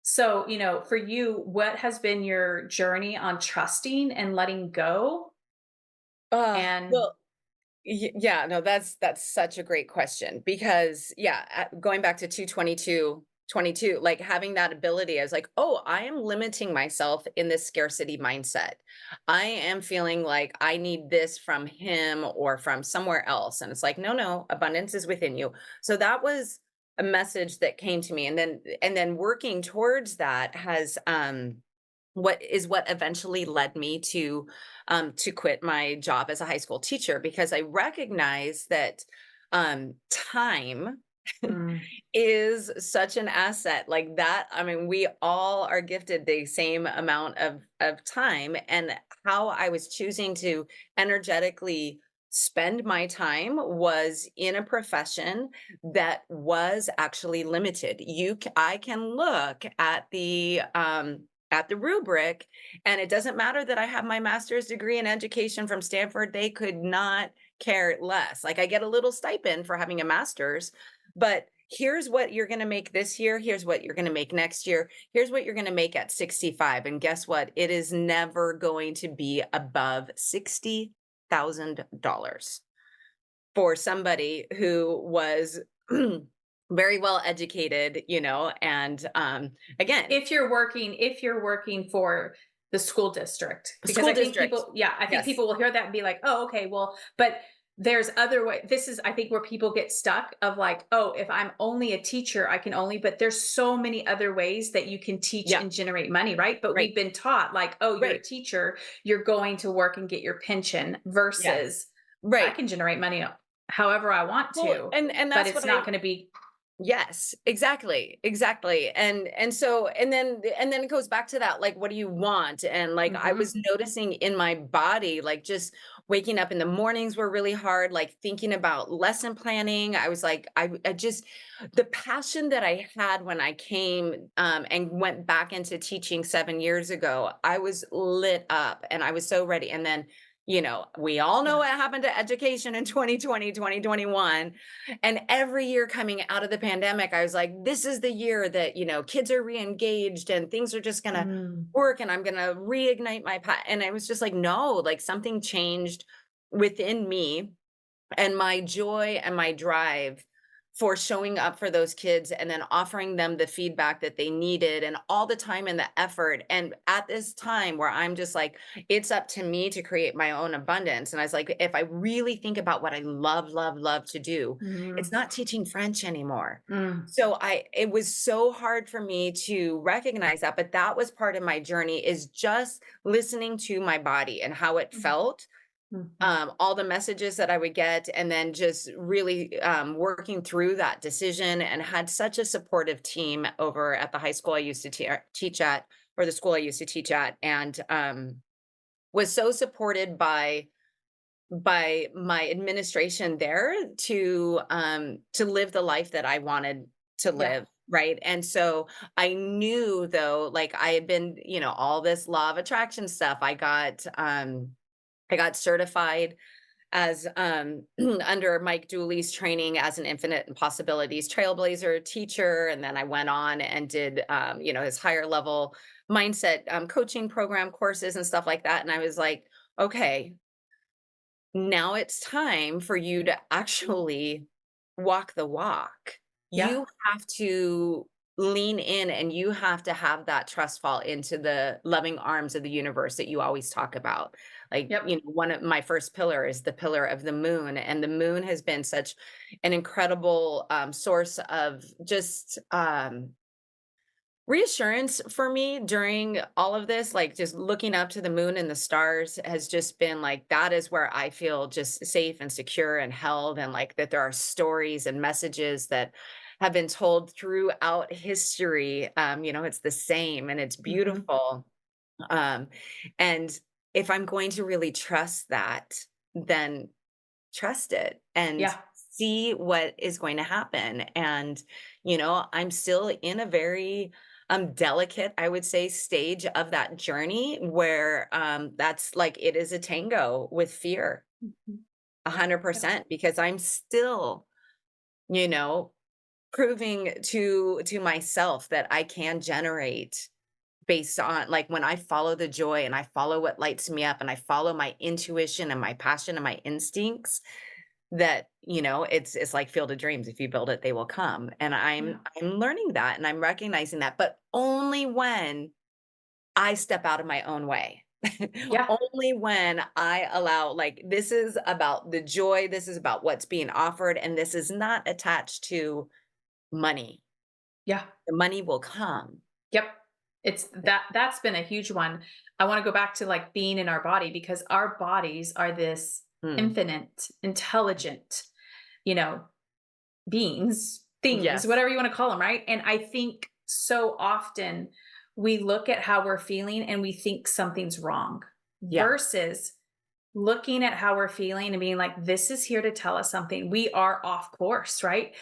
[SPEAKER 1] So, you know, for you, what has been your journey on trusting and letting go? And
[SPEAKER 2] Well, yeah, no, that's such a great question because yeah, going back to 22, like having that ability, I was like, oh, I am limiting myself in this scarcity mindset. I am feeling like I need this from him or from somewhere else. And it's like, no, no, abundance is within you. So that was a message that came to me. And then working towards that has what eventually led me to quit my job as a high school teacher because I recognize that time
[SPEAKER 1] mm,
[SPEAKER 2] is such an asset like that. I mean, we all are gifted the same amount of time, and how I was choosing to energetically spend my time was in a profession that was actually limited. I can look at the rubric, and it doesn't matter that I have my master's degree in education from Stanford. They could not care less. Like I get a little stipend for having a master's, but here's what you're going to make this year. Here's what you're going to make next year. Here's what you're going to make at 65. And guess what? It is never going to be above $60,000 for somebody who was very well educated, and again,
[SPEAKER 1] if you're working for the school district, because
[SPEAKER 2] school
[SPEAKER 1] I think
[SPEAKER 2] district.
[SPEAKER 1] people, yeah, I think
[SPEAKER 2] Yes.
[SPEAKER 1] people will hear that and be like, oh, okay, well, but there's other way. This is, I think, where people get stuck of like, oh, if I'm only a teacher, I can only, but there's so many other ways that you can teach
[SPEAKER 2] Yeah.
[SPEAKER 1] and generate money, right? But
[SPEAKER 2] Right.
[SPEAKER 1] we've been taught like, oh, you're a
[SPEAKER 2] Right.
[SPEAKER 1] teacher, you're going to work and get your pension
[SPEAKER 2] Yes.
[SPEAKER 1] versus I
[SPEAKER 2] Right.
[SPEAKER 1] can generate money however I want
[SPEAKER 2] Well,
[SPEAKER 1] to,
[SPEAKER 2] and
[SPEAKER 1] but
[SPEAKER 2] that's
[SPEAKER 1] it's
[SPEAKER 2] what
[SPEAKER 1] not
[SPEAKER 2] I.
[SPEAKER 1] going to be.
[SPEAKER 2] Yes, exactly, exactly, and then it goes back to that, like, what do you want? And, like, I
[SPEAKER 1] Mhm.
[SPEAKER 2] was noticing in my body, like, just waking up in the mornings were really hard, like, thinking about lesson planning, I was like, I just the passion that I had when I came, and went back into teaching 7 years ago, I was lit up, and I was so ready, and then, we all know
[SPEAKER 1] Yeah.
[SPEAKER 2] what happened to education in 2020, 2021. And every year coming out of the pandemic, I was like, this is the year that, kids are re-engaged and things are just going to
[SPEAKER 1] Mm.
[SPEAKER 2] work and I'm going to reignite and I was just like, no, like something changed within me and my joy and my drive for showing up for those kids and then offering them the feedback that they needed and all the time and the effort. And at this time where I'm just like, it's up to me to create my own abundance. And I was like, if I really think about what I love, love, love to do, it's
[SPEAKER 1] Mhm.
[SPEAKER 2] not teaching French anymore.
[SPEAKER 1] Mm.
[SPEAKER 2] So it was so hard for me to recognize that, but that was part of my journey, is just listening to my body and how it
[SPEAKER 1] Mhm.
[SPEAKER 2] felt,
[SPEAKER 1] Mhm.
[SPEAKER 2] all the messages that I would get, and then just really working through that decision, and had such a supportive team over at the high school I used to teach at, or the school I used to teach at, and was so supported by my administration there to live the life that I wanted to
[SPEAKER 1] Yeah.
[SPEAKER 2] live. Right. And so I knew, though, like I had been, all this law of attraction stuff. I got certified as under Mike Dooley's training as an infinite possibilities trailblazer teacher. And then I went on and did, his higher level mindset coaching program courses and stuff like that. And I was like, okay, now it's time for you to actually walk the walk.
[SPEAKER 1] Yeah.
[SPEAKER 2] You have to lean in, and you have to have that trust fall into the loving arms of the universe that you always talk about. Like,
[SPEAKER 1] Yep.
[SPEAKER 2] one of my first pillar is the pillar of the moon. And the moon has been such an incredible source of just reassurance for me during all of this. Like, just looking up to the moon and the stars has just been like, that is where I feel just safe and secure and held, and like that there are stories and messages that have been told throughout history. It's the same, and it's
[SPEAKER 1] Mhm.
[SPEAKER 2] beautiful. um and if I'm going to really trust that, then trust it and
[SPEAKER 1] Yeah.
[SPEAKER 2] see what is going to happen. And I'm still in a very delicate, I would say, stage of that journey, where that's like, it is a tango with fear,
[SPEAKER 1] Mhm. Yep.
[SPEAKER 2] 100%, because I'm still, you know proving to myself that I can generate based on, like, when I follow the joy and I follow what lights me up and I follow my intuition and my passion and my instincts, that, it's like Field of Dreams. If you build it, they will come. And I'm
[SPEAKER 1] Yeah.
[SPEAKER 2] I'm learning that, and I'm recognizing that, but only when I step out of my own way.
[SPEAKER 1] Yeah.
[SPEAKER 2] Only when I allow, like, this is about the joy, this is about what's being offered, and this is not attached to money.
[SPEAKER 1] Yeah.
[SPEAKER 2] The money will come.
[SPEAKER 1] Yep. It's that's been a huge one. I want to go back to like being in our body, because our bodies are this
[SPEAKER 2] Mm.
[SPEAKER 1] infinite, intelligent, you know, beings, things,
[SPEAKER 2] Yes.
[SPEAKER 1] whatever you want to call them, right? And I think so often we look at how we're feeling and we think something's wrong,
[SPEAKER 2] Yeah.
[SPEAKER 1] versus looking at how we're feeling and being like, this is here to tell us something. We are off course, right?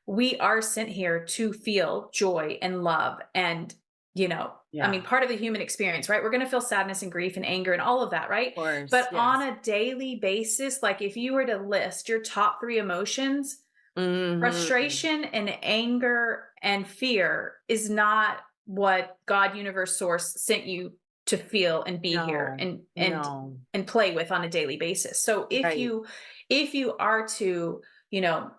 [SPEAKER 1] We are sent here to feel joy and love. And, I
[SPEAKER 2] Yeah.
[SPEAKER 1] mean, part of the human experience, right? We're going to feel sadness and grief and anger and all of that, right?
[SPEAKER 2] Of course.
[SPEAKER 1] But on
[SPEAKER 2] Yes.
[SPEAKER 1] a daily basis, like if you were to list your top three emotions,
[SPEAKER 2] Mhm.
[SPEAKER 1] frustration and anger and fear is not what God, universe, source sent you to feel and be here
[SPEAKER 2] No.
[SPEAKER 1] and
[SPEAKER 2] No.
[SPEAKER 1] play with on a daily basis. So
[SPEAKER 2] Right.
[SPEAKER 1] if you are to, you know,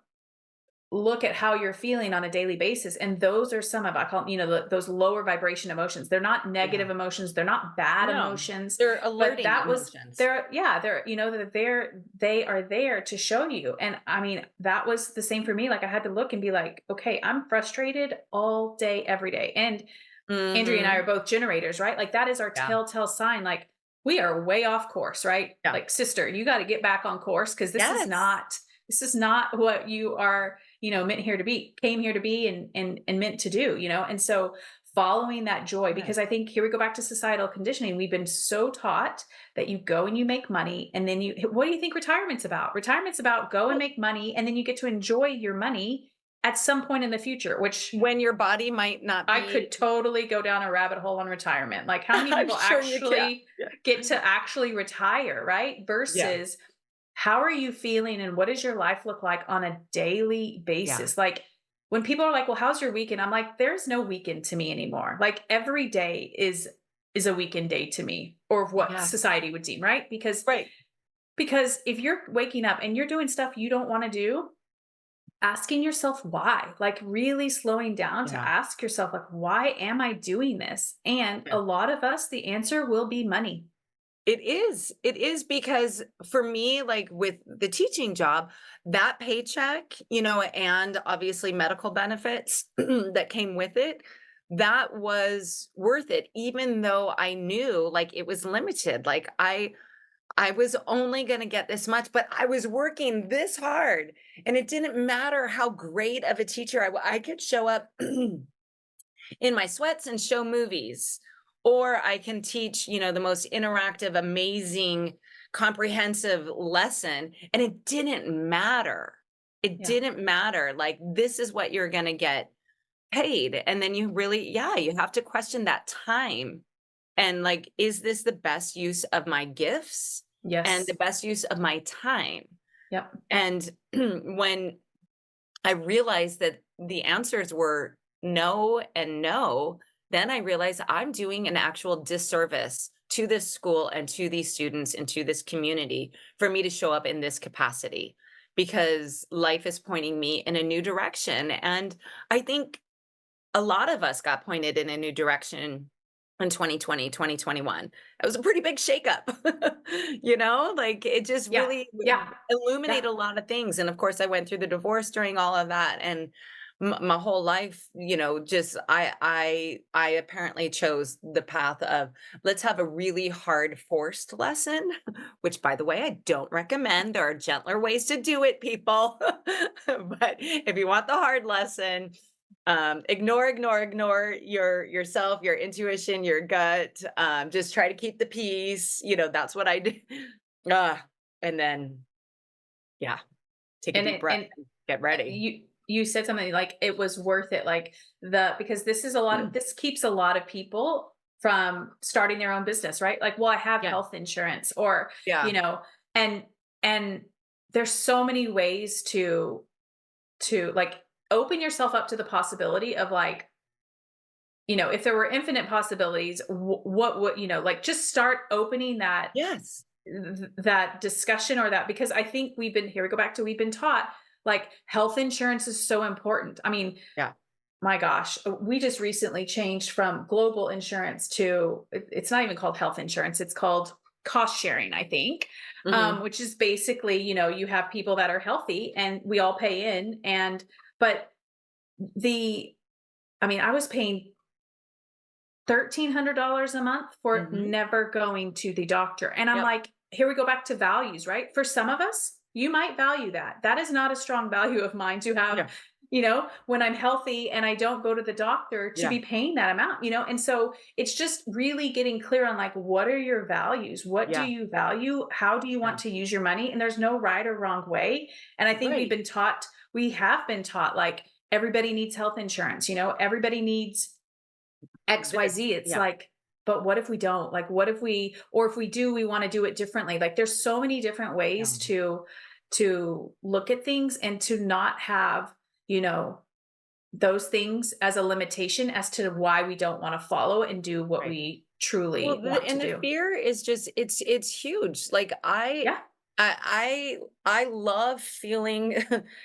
[SPEAKER 1] look at how you're feeling on a daily basis, and those are some of, I call them, those lower vibration emotions. They're not
[SPEAKER 2] Yeah.
[SPEAKER 1] negative emotions, they're not bad
[SPEAKER 2] No.
[SPEAKER 1] emotions,
[SPEAKER 2] They're
[SPEAKER 1] but
[SPEAKER 2] alerting
[SPEAKER 1] that was
[SPEAKER 2] emotions.
[SPEAKER 1] they're yeah, they're that they are there to show you. And I mean, that was the same for me. Like I had to look and be like, okay, I'm frustrated all day every day. And Andrea and I are
[SPEAKER 2] Mhm.
[SPEAKER 1] both generators, right? Like that is our
[SPEAKER 2] Yeah.
[SPEAKER 1] telltale sign. Like we are way off course, right?
[SPEAKER 2] Yeah.
[SPEAKER 1] Like sister, you got to get back on course, because
[SPEAKER 2] Yes.
[SPEAKER 1] this is not what you are, meant here to be, came here to be, and meant to do, And so following that joy,
[SPEAKER 2] Yes.
[SPEAKER 1] because I think here we go back to societal conditioning. We've been so taught that you go and you make money, and then what do you think retirement's about? Retirement's about go and
[SPEAKER 2] Well,
[SPEAKER 1] make money, and then you get to enjoy your money at some point in the future, which
[SPEAKER 2] when your body might not
[SPEAKER 1] I
[SPEAKER 2] be.
[SPEAKER 1] could totally go down a rabbit hole on retirement. Like how many
[SPEAKER 2] I'm
[SPEAKER 1] people
[SPEAKER 2] sure you can.
[SPEAKER 1] actually
[SPEAKER 2] Yeah.
[SPEAKER 1] get to actually retire, right?
[SPEAKER 2] Yeah.
[SPEAKER 1] Versus how are you feeling and what does your life look like on a daily
[SPEAKER 2] Yeah.
[SPEAKER 1] basis? Like when people are like, "Well, how's your weekend?" I'm like, "There's no weekend to me anymore." Like every day is a weekend day to me, or what
[SPEAKER 2] Yes.
[SPEAKER 1] society would deem, right? Because
[SPEAKER 2] Right.
[SPEAKER 1] because if you're waking up and you're doing stuff you don't want to do, asking yourself why, like really slowing down to
[SPEAKER 2] Yeah.
[SPEAKER 1] ask yourself, like, why am I doing this? And
[SPEAKER 2] Yeah.
[SPEAKER 1] a lot of us, the answer will be money.
[SPEAKER 2] It is. It is because for me, like with the teaching job, that paycheck, and obviously medical benefits that came with it, that was worth it, even though I knew like it was limited. Like I was only going to get this much, but I was working this hard. And it didn't matter how great of a teacher I could show up in my sweats and show movies, or I can teach, the most interactive, amazing, comprehensive lesson, and it didn't matter. It
[SPEAKER 1] Yeah.
[SPEAKER 2] didn't matter. Like, this is what you're going to get paid. And then you really, yeah, you have to question that time. And like, is this the best use of my gifts and the
[SPEAKER 1] Yes.
[SPEAKER 2] best use of my time?
[SPEAKER 1] Yep.
[SPEAKER 2] And when I realized that the answers were no and no, then I realized I'm doing an actual disservice to this school and to these students and to this community for me to show up in this capacity, because life is pointing me in a new direction. And I think a lot of us got pointed in a new direction in 2020, 2021. That was a pretty big shakeup. Like it just
[SPEAKER 1] Yeah.
[SPEAKER 2] really
[SPEAKER 1] Yeah.
[SPEAKER 2] illuminated
[SPEAKER 1] Yeah.
[SPEAKER 2] a lot of things. And of course, I went through the divorce during all of that. And my whole life, just I apparently chose the path of, let's have a really hard forced lesson, which by the way, I don't recommend. There are gentler ways to do it, people. But if you want the hard lesson, ignore yourself, your intuition, your gut. Just try to keep the peace. That's what I do. Ah, and then, yeah, take a
[SPEAKER 1] And
[SPEAKER 2] deep
[SPEAKER 1] it,
[SPEAKER 2] breath
[SPEAKER 1] and
[SPEAKER 2] and get ready.
[SPEAKER 1] you said something like it was worth it, like because this is a lot of,
[SPEAKER 2] Mm.
[SPEAKER 1] this keeps a lot of people from starting their own business, right? Like, well, I have
[SPEAKER 2] Yeah,
[SPEAKER 1] health insurance, or you
[SPEAKER 2] yeah,
[SPEAKER 1] know and and there's so many ways to like open yourself up to the possibility of, like, if there were infinite possibilities, what would, like, just start opening
[SPEAKER 2] yes,
[SPEAKER 1] that discussion, or that, because I think we've been, here we go back to, we've been taught like health insurance is so important. I mean,
[SPEAKER 2] yeah,
[SPEAKER 1] my gosh, we just recently changed from global insurance to, it's not even called health insurance, it's called cost sharing, I think.
[SPEAKER 2] hmm,
[SPEAKER 1] Which is basically, you have people that are healthy and we all pay in, but the I mean, I was paying $1,300 a month for
[SPEAKER 2] hmm,
[SPEAKER 1] never going to the doctor. And I'm
[SPEAKER 2] yep,
[SPEAKER 1] like, here we go back to values, right? For some of us, you might value that. That is not a strong value of mine to have,
[SPEAKER 2] yeah,
[SPEAKER 1] when I'm healthy and I don't go to the doctor, to
[SPEAKER 2] yeah,
[SPEAKER 1] be paying that amount, And so it's just really getting clear on, like, what are your values? What do
[SPEAKER 2] yeah,
[SPEAKER 1] you value? How do you
[SPEAKER 2] yeah,
[SPEAKER 1] want to use your money? And there's no right or wrong way. And I think
[SPEAKER 2] right,
[SPEAKER 1] we have been taught, like, everybody needs health insurance, everybody needs XYZ. It's
[SPEAKER 2] yeah,
[SPEAKER 1] like, but what if we don't? Like, what if we, or if we do, we want to do it differently? Like, there's so many different
[SPEAKER 2] yeah,
[SPEAKER 1] ways to look at things, and to not have, you know, those things as a limitation as to why we don't want to follow and do what
[SPEAKER 2] right.
[SPEAKER 1] we
[SPEAKER 2] Well,
[SPEAKER 1] truly want to
[SPEAKER 2] and the
[SPEAKER 1] do.
[SPEAKER 2] fear is just it's huge. Like
[SPEAKER 1] Yeah.
[SPEAKER 2] I love feeling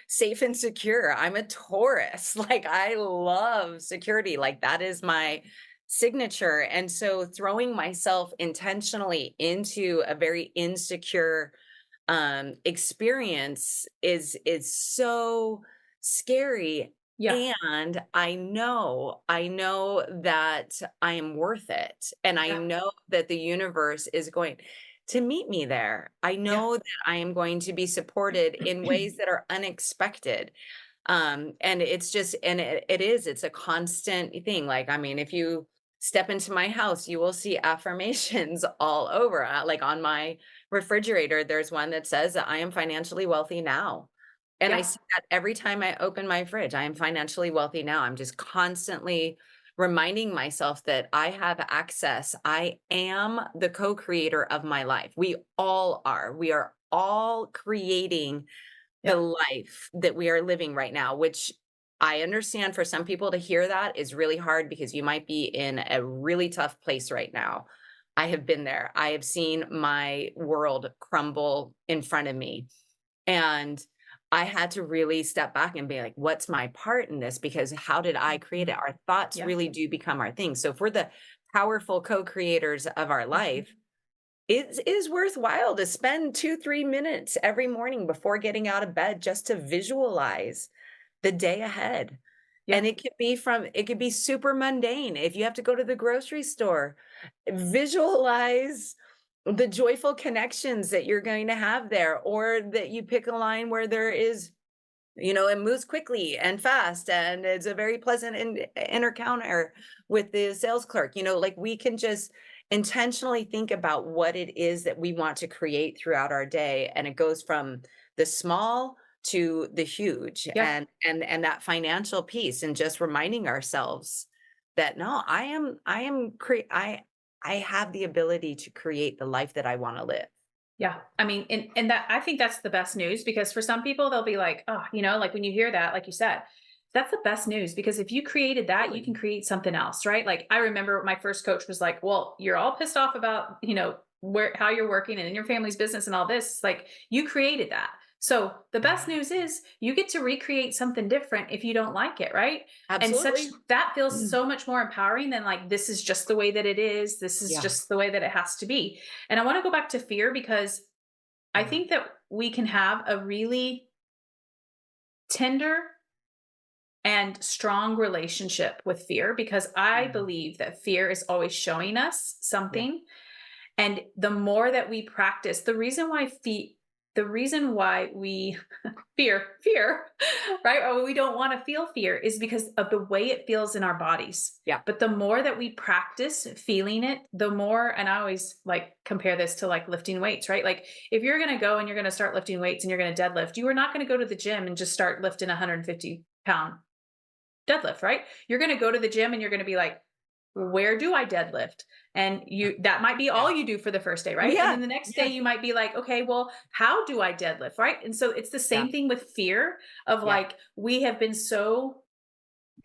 [SPEAKER 2] safe and secure. I'm a Taurus. Like I love security. Like that is my signature. And so throwing myself intentionally into a very insecure experience is so scary.
[SPEAKER 1] Yeah.
[SPEAKER 2] And I know that I am worth it, and I
[SPEAKER 1] Yeah.
[SPEAKER 2] know that the universe is going to meet me there. I
[SPEAKER 1] Yeah.
[SPEAKER 2] know that I am going to be supported in ways that are unexpected. And it's just, and it's a constant thing. Like, I mean, if you step into my house, you will see affirmations all over. Like on my refrigerator, there's one that says that I am financially wealthy now. And I
[SPEAKER 1] Yeah.
[SPEAKER 2] see that every time I open my fridge. I am financially wealthy now. I'm just constantly reminding myself that I have access. I am the co-creator of my life. We all are. We are all creating the
[SPEAKER 1] Yeah.
[SPEAKER 2] life that we are living right now, which I understand for some people to hear that is really hard because you might be in a really tough place right now. I have been there. I have seen my world crumble in front of me. And I had to really step back and be like, what's my part in this? Because how did I create it?
[SPEAKER 1] Mhm.
[SPEAKER 2] Our thoughts
[SPEAKER 1] Yeah.
[SPEAKER 2] really do become our things. So if we're the powerful co-creators of our
[SPEAKER 1] Mhm.
[SPEAKER 2] life, it is worthwhile to spend 2, 3 minutes every morning before getting out of bed just to visualize the day ahead. And
[SPEAKER 1] Yeah.
[SPEAKER 2] it could be super mundane. If you have to go to the grocery store, visualize the joyful connections that you're going to have there, or that you pick a line where there is, it moves quickly and fast, and it's a very pleasant encounter with the sales clerk. Like, we can just intentionally think about what it is that we want to create throughout our day, and it goes from the small to the huge,
[SPEAKER 1] Yeah.
[SPEAKER 2] and that financial piece, and just reminding ourselves that, no, I have the ability to create the life that I want to live.
[SPEAKER 1] Yeah. I mean, and that, I think that's the best news, because for some people they'll be like, oh, like when you hear that, like you said, that's the best news, because if you created that, you
[SPEAKER 2] Really?
[SPEAKER 1] can create something else, right? Like I remember my first coach was like, well, you're all pissed off about, where how you're working and in your family's business and all this. Like, you created that. So the best
[SPEAKER 2] Yeah.
[SPEAKER 1] news is you get to recreate something different if you don't like it, right? And such
[SPEAKER 2] Absolutely.
[SPEAKER 1] that feels so much more empowering than like, this is just the way that it is. This is
[SPEAKER 2] Yeah.
[SPEAKER 1] just the way that it has to be. And I want to go back to fear, because I
[SPEAKER 2] Yeah.
[SPEAKER 1] think that we can have a really tender and strong relationship with fear, because I
[SPEAKER 2] Mm.
[SPEAKER 1] believe that fear is always showing us
[SPEAKER 2] Yeah.
[SPEAKER 1] something. And the more that we practice, the reason why we fear, right? Or we don't want to feel fear is because of the way it feels in our bodies.
[SPEAKER 2] Yeah.
[SPEAKER 1] But the more that we practice feeling it, the more, and I always like compare this to like lifting weights, right? Like if you're going to go and you're going to start lifting weights and you're going to deadlift, you are not going to go to the gym and just start lifting a 150-pound deadlift, right? You're going to go to the gym and you're going to be like, where do I deadlift? And that might be
[SPEAKER 2] Yeah.
[SPEAKER 1] all you do for the first day, right? And
[SPEAKER 2] Yeah.
[SPEAKER 1] then the next day
[SPEAKER 2] Yeah.
[SPEAKER 1] you might be like, okay, well, how do I deadlift, right? And so it's the
[SPEAKER 2] Yeah.
[SPEAKER 1] same thing with fear of
[SPEAKER 2] Yeah.
[SPEAKER 1] like, we have been so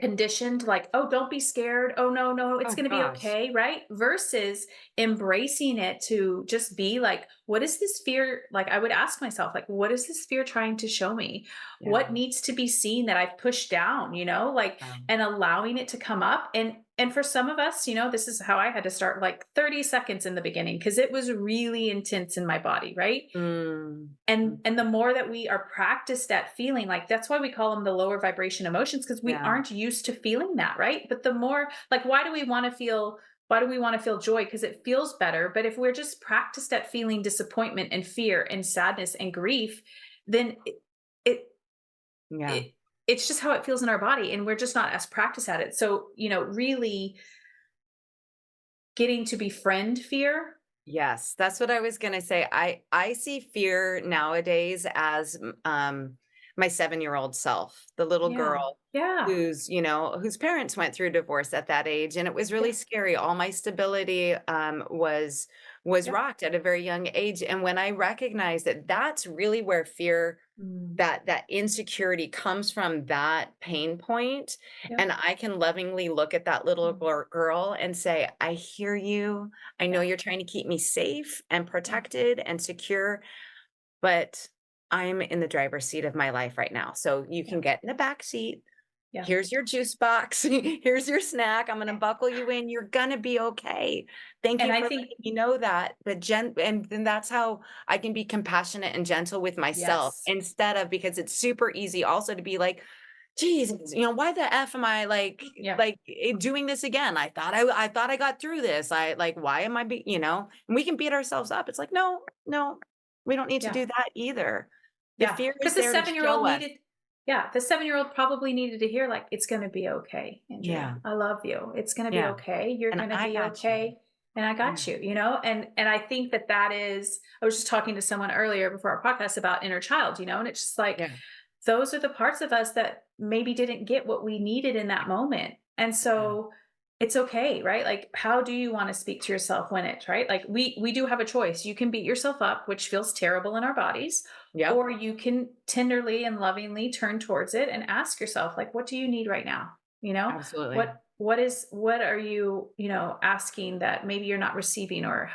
[SPEAKER 1] conditioned like, oh, don't be scared, oh no, no, it's
[SPEAKER 2] Oh
[SPEAKER 1] going to be
[SPEAKER 2] gosh.
[SPEAKER 1] okay, right? Versus embracing it to just be like, what is this fear, like I would ask myself, like, what is this fear trying to show me? What
[SPEAKER 2] Yeah.
[SPEAKER 1] needs to be seen that I've pushed down, like,
[SPEAKER 2] Um,
[SPEAKER 1] and allowing it to come up. And for some of us, this is how I had to start, like 30 seconds in the beginning, because it was really intense in my body, right?
[SPEAKER 2] mm,
[SPEAKER 1] And the
[SPEAKER 2] mhm.
[SPEAKER 1] more that we are practiced at feeling, like that's why we call them the lower vibration emotions, because we
[SPEAKER 2] Yeah.
[SPEAKER 1] aren't used to feeling that, right? But the more, like, why do we want to feel joy? Because it feels better. But if we're just practiced at feeling disappointment and fear and sadness and grief, then it,
[SPEAKER 2] Yeah.
[SPEAKER 1] it it's just how it feels in our body, and we're just not as practiced at it. So, really getting to befriend fear.
[SPEAKER 2] Yes, that's what I was gonna say. I see fear nowadays as my 7-year-old self, the little
[SPEAKER 1] Yeah.
[SPEAKER 2] girl
[SPEAKER 1] Yeah.
[SPEAKER 2] whose parents went through divorce at that age, and it was
[SPEAKER 1] Yeah.
[SPEAKER 2] really scary. All my stability was
[SPEAKER 1] Yeah.
[SPEAKER 2] rocked at a very young age. And when I recognized that that's really where fear,
[SPEAKER 1] Mm.
[SPEAKER 2] that insecurity comes from, that pain point,
[SPEAKER 1] Yep.
[SPEAKER 2] and I can lovingly look at that little
[SPEAKER 1] Mm.
[SPEAKER 2] girl and say, I hear you. I know
[SPEAKER 1] Yeah.
[SPEAKER 2] you're trying to keep me safe and
[SPEAKER 1] Yeah.
[SPEAKER 2] protected and secure, but I'm in the driver's seat of my life right now. So you
[SPEAKER 1] Yeah.
[SPEAKER 2] can get in the back seat.
[SPEAKER 1] Yeah.
[SPEAKER 2] Here's your juice box. Here's your snack. I'm going to buckle you in. You're going to be okay. Thank
[SPEAKER 1] And
[SPEAKER 2] you
[SPEAKER 1] I
[SPEAKER 2] for
[SPEAKER 1] think,
[SPEAKER 2] letting me know that. And then that's how I can be compassionate and gentle with myself,
[SPEAKER 1] yes.
[SPEAKER 2] instead of, because it's super easy also to be like, Jesus, why the F am I
[SPEAKER 1] Yeah.
[SPEAKER 2] doing this again? I thought I got through this. I like, why am I and we can beat ourselves up. It's like, no, no, we don't need to
[SPEAKER 1] Yeah.
[SPEAKER 2] do that either. The
[SPEAKER 1] Yeah.
[SPEAKER 2] fear
[SPEAKER 1] Because
[SPEAKER 2] is
[SPEAKER 1] the
[SPEAKER 2] there to
[SPEAKER 1] 7-year-old
[SPEAKER 2] show us.
[SPEAKER 1] needed, yeah, the 7-year-old probably needed to hear, like, it's going to be okay, Andrea.
[SPEAKER 2] Yeah.
[SPEAKER 1] I love you. It's going to be
[SPEAKER 2] Yeah.
[SPEAKER 1] okay. You're
[SPEAKER 2] And
[SPEAKER 1] going to
[SPEAKER 2] I
[SPEAKER 1] be
[SPEAKER 2] got you.
[SPEAKER 1] okay. And I
[SPEAKER 2] Yeah.
[SPEAKER 1] got you, and I think that is, I was just talking to someone earlier before our podcast about inner child, and it's just like,
[SPEAKER 2] Yeah.
[SPEAKER 1] those are the parts of us that maybe didn't get what we needed in that moment. And
[SPEAKER 2] Yeah.
[SPEAKER 1] so it's okay, right? Like, how do you want to speak to yourself when it's right? Like, we do have a choice. You can beat yourself up, which feels terrible in our bodies,
[SPEAKER 2] Yep.
[SPEAKER 1] or you can tenderly and lovingly turn towards it and ask yourself, like, what do you need right now? You know,
[SPEAKER 2] Absolutely.
[SPEAKER 1] what what are you, asking that maybe you're not receiving, or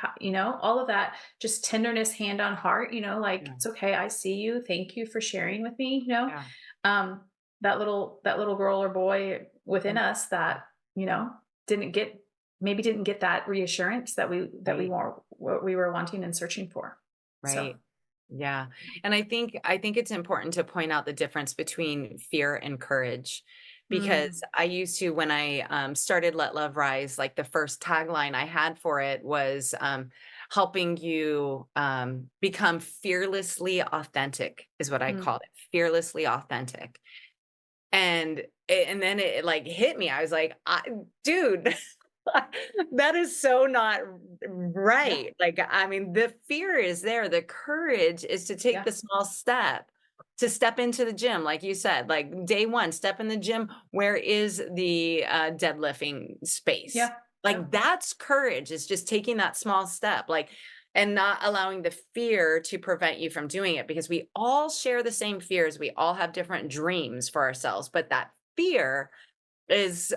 [SPEAKER 1] all of that, just tenderness, hand on heart, like,
[SPEAKER 2] Yeah.
[SPEAKER 1] it's okay, I see you, thank you for sharing with me,
[SPEAKER 2] Yeah.
[SPEAKER 1] um that little girl or boy within
[SPEAKER 2] Mm,
[SPEAKER 1] us that, you know didn't get didn't get that reassurance that we
[SPEAKER 2] right.
[SPEAKER 1] were what we were wanting and searching for. So
[SPEAKER 2] Right. Yeah. And I think it's important to point out the difference between fear and courage, because
[SPEAKER 1] mm,
[SPEAKER 2] I used to, when I started Let Love Rise, like the first tagline I had for it was helping you become fearlessly authentic, is what I
[SPEAKER 1] mm,
[SPEAKER 2] called it. Fearlessly authentic. And then it like hit me. I was like, dude, that is so not
[SPEAKER 1] yeah,
[SPEAKER 2] right. Like, I mean, the fear is there. The courage is to take
[SPEAKER 1] yeah,
[SPEAKER 2] the small step, to step into the gym, like you said, like day one, step in the gym. Where is the deadlifting space?
[SPEAKER 1] yeah, yeah,
[SPEAKER 2] Like, that's courage, is just taking that small step. Like, and not allowing the fear to prevent you from doing it, because we all share the same fears. We all have different dreams for ourselves, but that fear is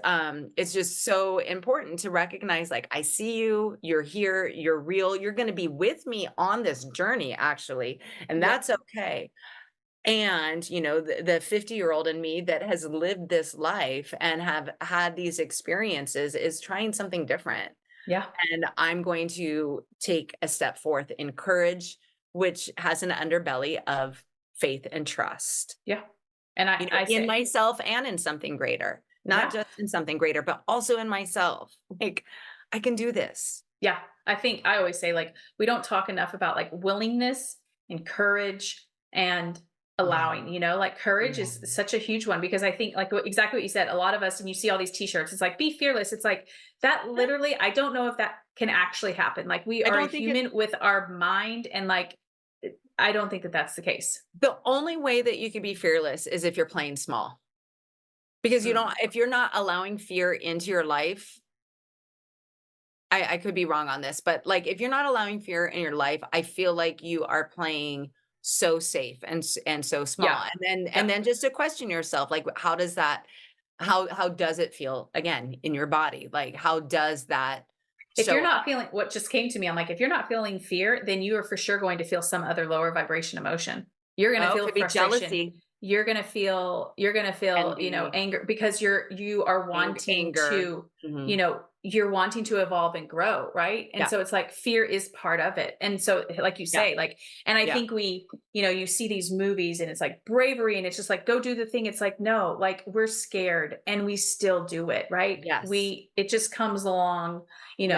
[SPEAKER 2] just so important to recognize. Like, I see you, you're here, you're real, you're going to be with me on this journey, actually, and
[SPEAKER 1] yep,
[SPEAKER 2] that's okay. And the 50-year-old in me that has lived this life and have had these experiences is trying something different,
[SPEAKER 1] yeah,
[SPEAKER 2] and I'm going to take a step forth in courage, which has an underbelly of faith and trust,
[SPEAKER 1] yeah. And I
[SPEAKER 2] in
[SPEAKER 1] say,
[SPEAKER 2] myself and in something greater, not
[SPEAKER 1] yeah,
[SPEAKER 2] just in something greater, but also in myself. Like, I can do this.
[SPEAKER 1] yeah. I think I always say, like, we don't talk enough about, like, willingness and courage and
[SPEAKER 2] Yeah.
[SPEAKER 1] allowing, like, courage
[SPEAKER 2] Yeah.
[SPEAKER 1] is such a huge one, because I think, like, exactly what you said, a lot of us, and you see all these t-shirts, it's like, be fearless. It's like, that literally, I don't know if that can actually happen. Like, we
[SPEAKER 2] I
[SPEAKER 1] are a
[SPEAKER 2] don't think it
[SPEAKER 1] human with our mind, and, like, I don't think that that's the case.
[SPEAKER 2] the only way that you can be fearless is if you're playing small. Because you don't
[SPEAKER 1] Mm.
[SPEAKER 2] if you're not allowing fear into your life, I could be wrong on this, but, like, if you're not allowing fear in your life, I feel like you are playing so safe and so
[SPEAKER 1] Yeah.
[SPEAKER 2] small. And then
[SPEAKER 1] Yep.
[SPEAKER 2] just to question yourself, like, how does it feel, again, in your body? Like, how does that
[SPEAKER 1] If you're
[SPEAKER 2] show
[SPEAKER 1] not
[SPEAKER 2] up?
[SPEAKER 1] feeling, what just came to me, I'm like, if you're not feeling fear, then you are for sure going to feel some other lower vibration emotion. You're going to
[SPEAKER 2] Oh,
[SPEAKER 1] feel
[SPEAKER 2] could be
[SPEAKER 1] frustration.
[SPEAKER 2] jealousy,
[SPEAKER 1] You're going to feel,
[SPEAKER 2] envy,
[SPEAKER 1] anger, because you are wanting
[SPEAKER 2] anger.
[SPEAKER 1] to,
[SPEAKER 2] Mhm.
[SPEAKER 1] you're wanting to evolve and grow, right? And
[SPEAKER 2] Yeah,
[SPEAKER 1] so it's like fear is part of it. And so, like you
[SPEAKER 2] yeah,
[SPEAKER 1] say, like, and I
[SPEAKER 2] yeah.
[SPEAKER 1] think you see these movies and it's like bravery and it's just like, go do the thing. It's like, no, like, we're scared and we still do it, right?
[SPEAKER 2] Yes.
[SPEAKER 1] It just comes along, you
[SPEAKER 2] Yeah.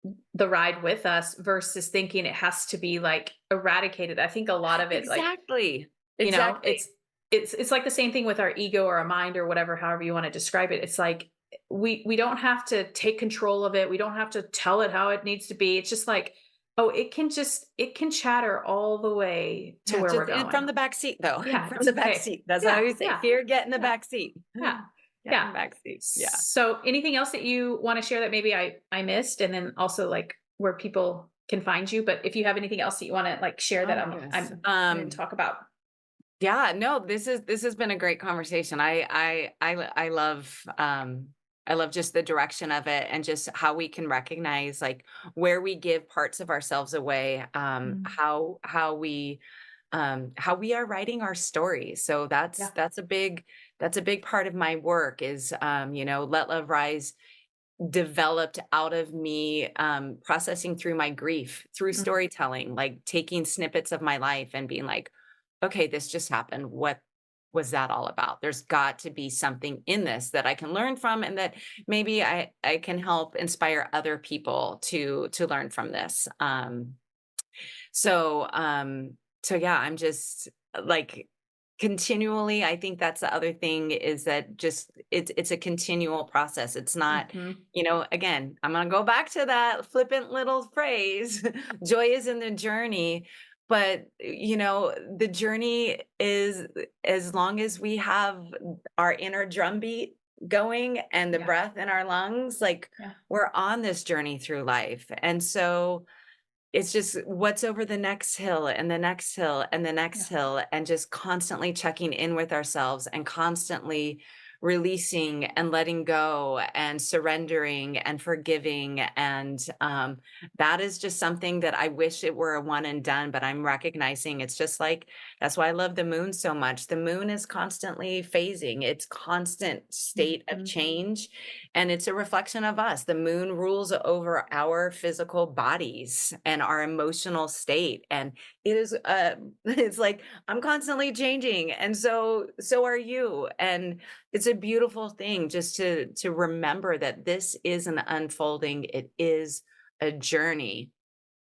[SPEAKER 1] know, the ride with us, versus thinking it has to be, like, eradicated. I think a lot of it, like,
[SPEAKER 2] Exactly.
[SPEAKER 1] you know,
[SPEAKER 2] Exactly.
[SPEAKER 1] it's it's like the same thing with our ego or our mind or whatever, however you want to describe it. It's like, we don't have to take control of it. We don't have to tell it how it needs to be. It's just like, oh, it can chatter all the way to
[SPEAKER 2] Yeah,
[SPEAKER 1] where we're
[SPEAKER 2] just in from
[SPEAKER 1] going.
[SPEAKER 2] the back seat, though,
[SPEAKER 1] Yeah,
[SPEAKER 2] from
[SPEAKER 1] it's
[SPEAKER 2] the back
[SPEAKER 1] okay.
[SPEAKER 2] seat. That's what I
[SPEAKER 1] Yeah,
[SPEAKER 2] always say,
[SPEAKER 1] yeah,
[SPEAKER 2] fear, get in the
[SPEAKER 1] yeah,
[SPEAKER 2] back seat.
[SPEAKER 1] yeah,
[SPEAKER 2] Get in
[SPEAKER 1] yeah.
[SPEAKER 2] the back seat. Yeah.
[SPEAKER 1] So, anything else that you want to share that maybe I missed, and then also, like, where people can find you? But if you have anything else that you want to, like, share that
[SPEAKER 2] Oh,
[SPEAKER 1] I'm
[SPEAKER 2] yes.
[SPEAKER 1] I didn't talk about.
[SPEAKER 2] Yeah, no, this has been a great conversation. I love just the direction of it, and just how we can recognize, like, where we give parts of ourselves away,
[SPEAKER 1] Mm,
[SPEAKER 2] how we are writing our stories. So
[SPEAKER 1] yeah.
[SPEAKER 2] that's a big part of my work is, Let Love Rise developed out of me, processing through my grief, through
[SPEAKER 1] Mm,
[SPEAKER 2] storytelling, like taking snippets of my life and being like, okay, this just happened. What was that all about? There's got to be something in this that I can learn from, and that maybe I can help inspire other people to learn from this. So, yeah, I'm just like continually, I think that's the other thing, is that just it's a continual process. It's not,
[SPEAKER 1] mhm.
[SPEAKER 2] again, I'm gonna go back to that flippant little phrase, joy is in the journey. But the journey is, as long as we have our inner drumbeat going and the
[SPEAKER 1] Yeah,
[SPEAKER 2] breath in our lungs, like,
[SPEAKER 1] yeah,
[SPEAKER 2] we're on this journey through life. And so it's just what's over the next hill and the next hill and the
[SPEAKER 1] yeah,
[SPEAKER 2] next hill, and just constantly checking in with ourselves and constantly releasing and letting go and surrendering and forgiving. And that is just something that I wish it were a one and done, but I'm recognizing it's just like, that's why I love the moon so much. The moon is constantly phasing, it's constant state of
[SPEAKER 1] Mhm.
[SPEAKER 2] change, and it's a reflection of us. The moon rules over our physical bodies and our emotional state. And it is, it's like, I'm constantly changing. And so are you. And it's a beautiful thing just to remember that this is an unfolding, it is a journey,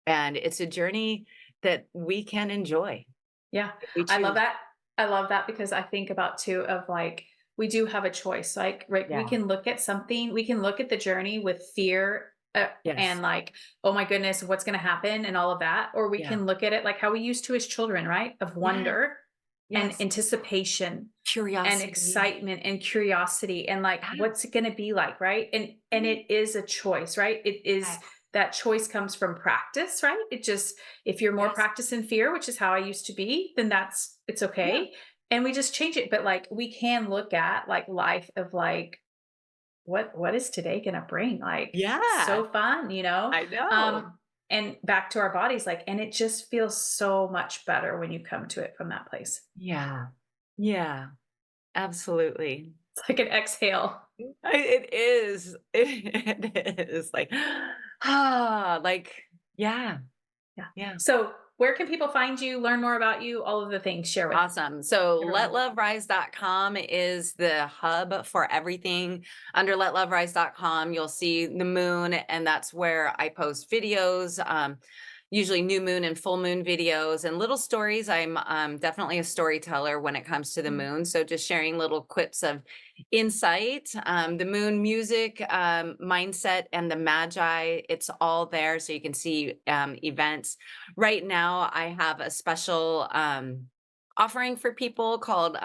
[SPEAKER 2] and it's a journey that we can enjoy
[SPEAKER 1] Yeah,
[SPEAKER 2] if we
[SPEAKER 1] I love
[SPEAKER 2] choose.
[SPEAKER 1] that. I love that because I think about too of like we do have a choice. Like, right, we
[SPEAKER 2] Yeah.
[SPEAKER 1] can look at something, we can look at the journey with fear
[SPEAKER 2] Yes.
[SPEAKER 1] and like, oh my goodness, what's going to happen and all of that, or we
[SPEAKER 2] Yeah.
[SPEAKER 1] can look at it like how we used to as children, right? Of
[SPEAKER 2] Yes.
[SPEAKER 1] wonder and
[SPEAKER 2] Yes.
[SPEAKER 1] anticipation and
[SPEAKER 2] Curiosity.
[SPEAKER 1] excitement and curiosity and like
[SPEAKER 2] Yeah.
[SPEAKER 1] what's it going to be like, right? And
[SPEAKER 2] Mm.
[SPEAKER 1] it is a choice, right? It is, that choice comes from practice, right? It just, if you're more
[SPEAKER 2] Yes.
[SPEAKER 1] practiced in fear, which is how I used to be, then that's, it's
[SPEAKER 2] Yeah.
[SPEAKER 1] okay. And we just change it, but like we can look at like life of like what is today going to bring, like
[SPEAKER 2] Yeah.
[SPEAKER 1] so fun, you know.
[SPEAKER 2] I know.
[SPEAKER 1] um and back to our bodies, like, and it just feels so much better when you come to it from that place.
[SPEAKER 2] Yeah. Yeah. Absolutely.
[SPEAKER 1] It's like an exhale.
[SPEAKER 2] It is. It is like, like, yeah,
[SPEAKER 1] Yeah.
[SPEAKER 2] yeah.
[SPEAKER 1] So where can people find you, learn more about you, all of the things? Share with
[SPEAKER 2] Awesome. So
[SPEAKER 1] everyone.
[SPEAKER 2] letloverise.com is the hub for everything. Under letloverise.com, you'll see the moon, and that's where I post videos, usually new moon and full moon videos and little stories. I'm definitely a storyteller when it comes to the
[SPEAKER 1] Mm,
[SPEAKER 2] moon. So just sharing little quips of insight, the moon music, mindset, and the magi. It's all there. So you can see events. Right now, I have a special offering for people called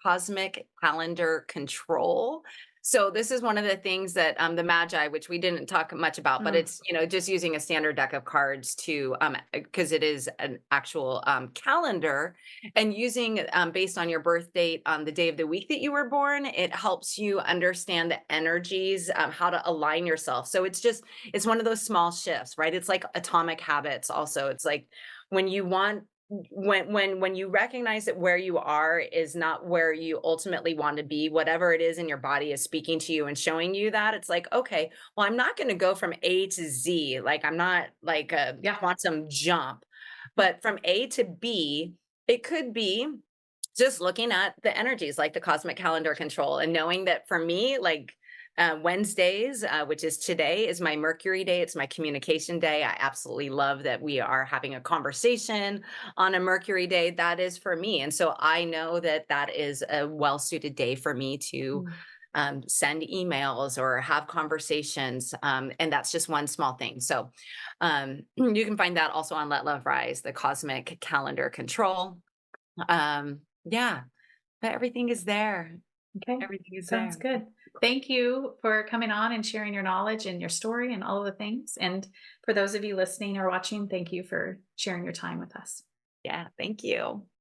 [SPEAKER 2] Cosmic Calendar Control. So this is one of the things that the Magi, which we didn't talk much about, but
[SPEAKER 1] mm,
[SPEAKER 2] it's just using a standard deck of cards to because it is an actual calendar, and using based on your birth date on the day of the week that you were born, it helps you understand the energies, how to align yourself. So it's one of those small shifts, right? It's like atomic habits. Also, it's like when you want when you recognize that where you are is not where you ultimately want to be, whatever it is in your body is speaking to you and showing you that, it's like, okay, well, I'm not going to go from A to Z, like I'm not like a
[SPEAKER 1] yeah.
[SPEAKER 2] quantum jump, but from A to B, it could be just looking at the energies like the cosmic calendar control, and knowing that for me, like Wednesdays, which is today, is my Mercury day. It's my communication day. I absolutely love that we are having a conversation on a Mercury day. That is for me. And so I know that that is a well suited day for me to
[SPEAKER 1] Mm.
[SPEAKER 2] send emails or have conversations. And that's just one small thing. So you can find that also on Let Love Rise, the cosmic calendar control. Yeah, but everything is there.
[SPEAKER 1] Okay.
[SPEAKER 2] Everything is
[SPEAKER 1] Sounds
[SPEAKER 2] there.
[SPEAKER 1] good. Thank you for coming on and sharing your knowledge and your story and all of the things. And for those of you listening or watching, thank you for sharing your time with us.
[SPEAKER 2] Yeah, thank you.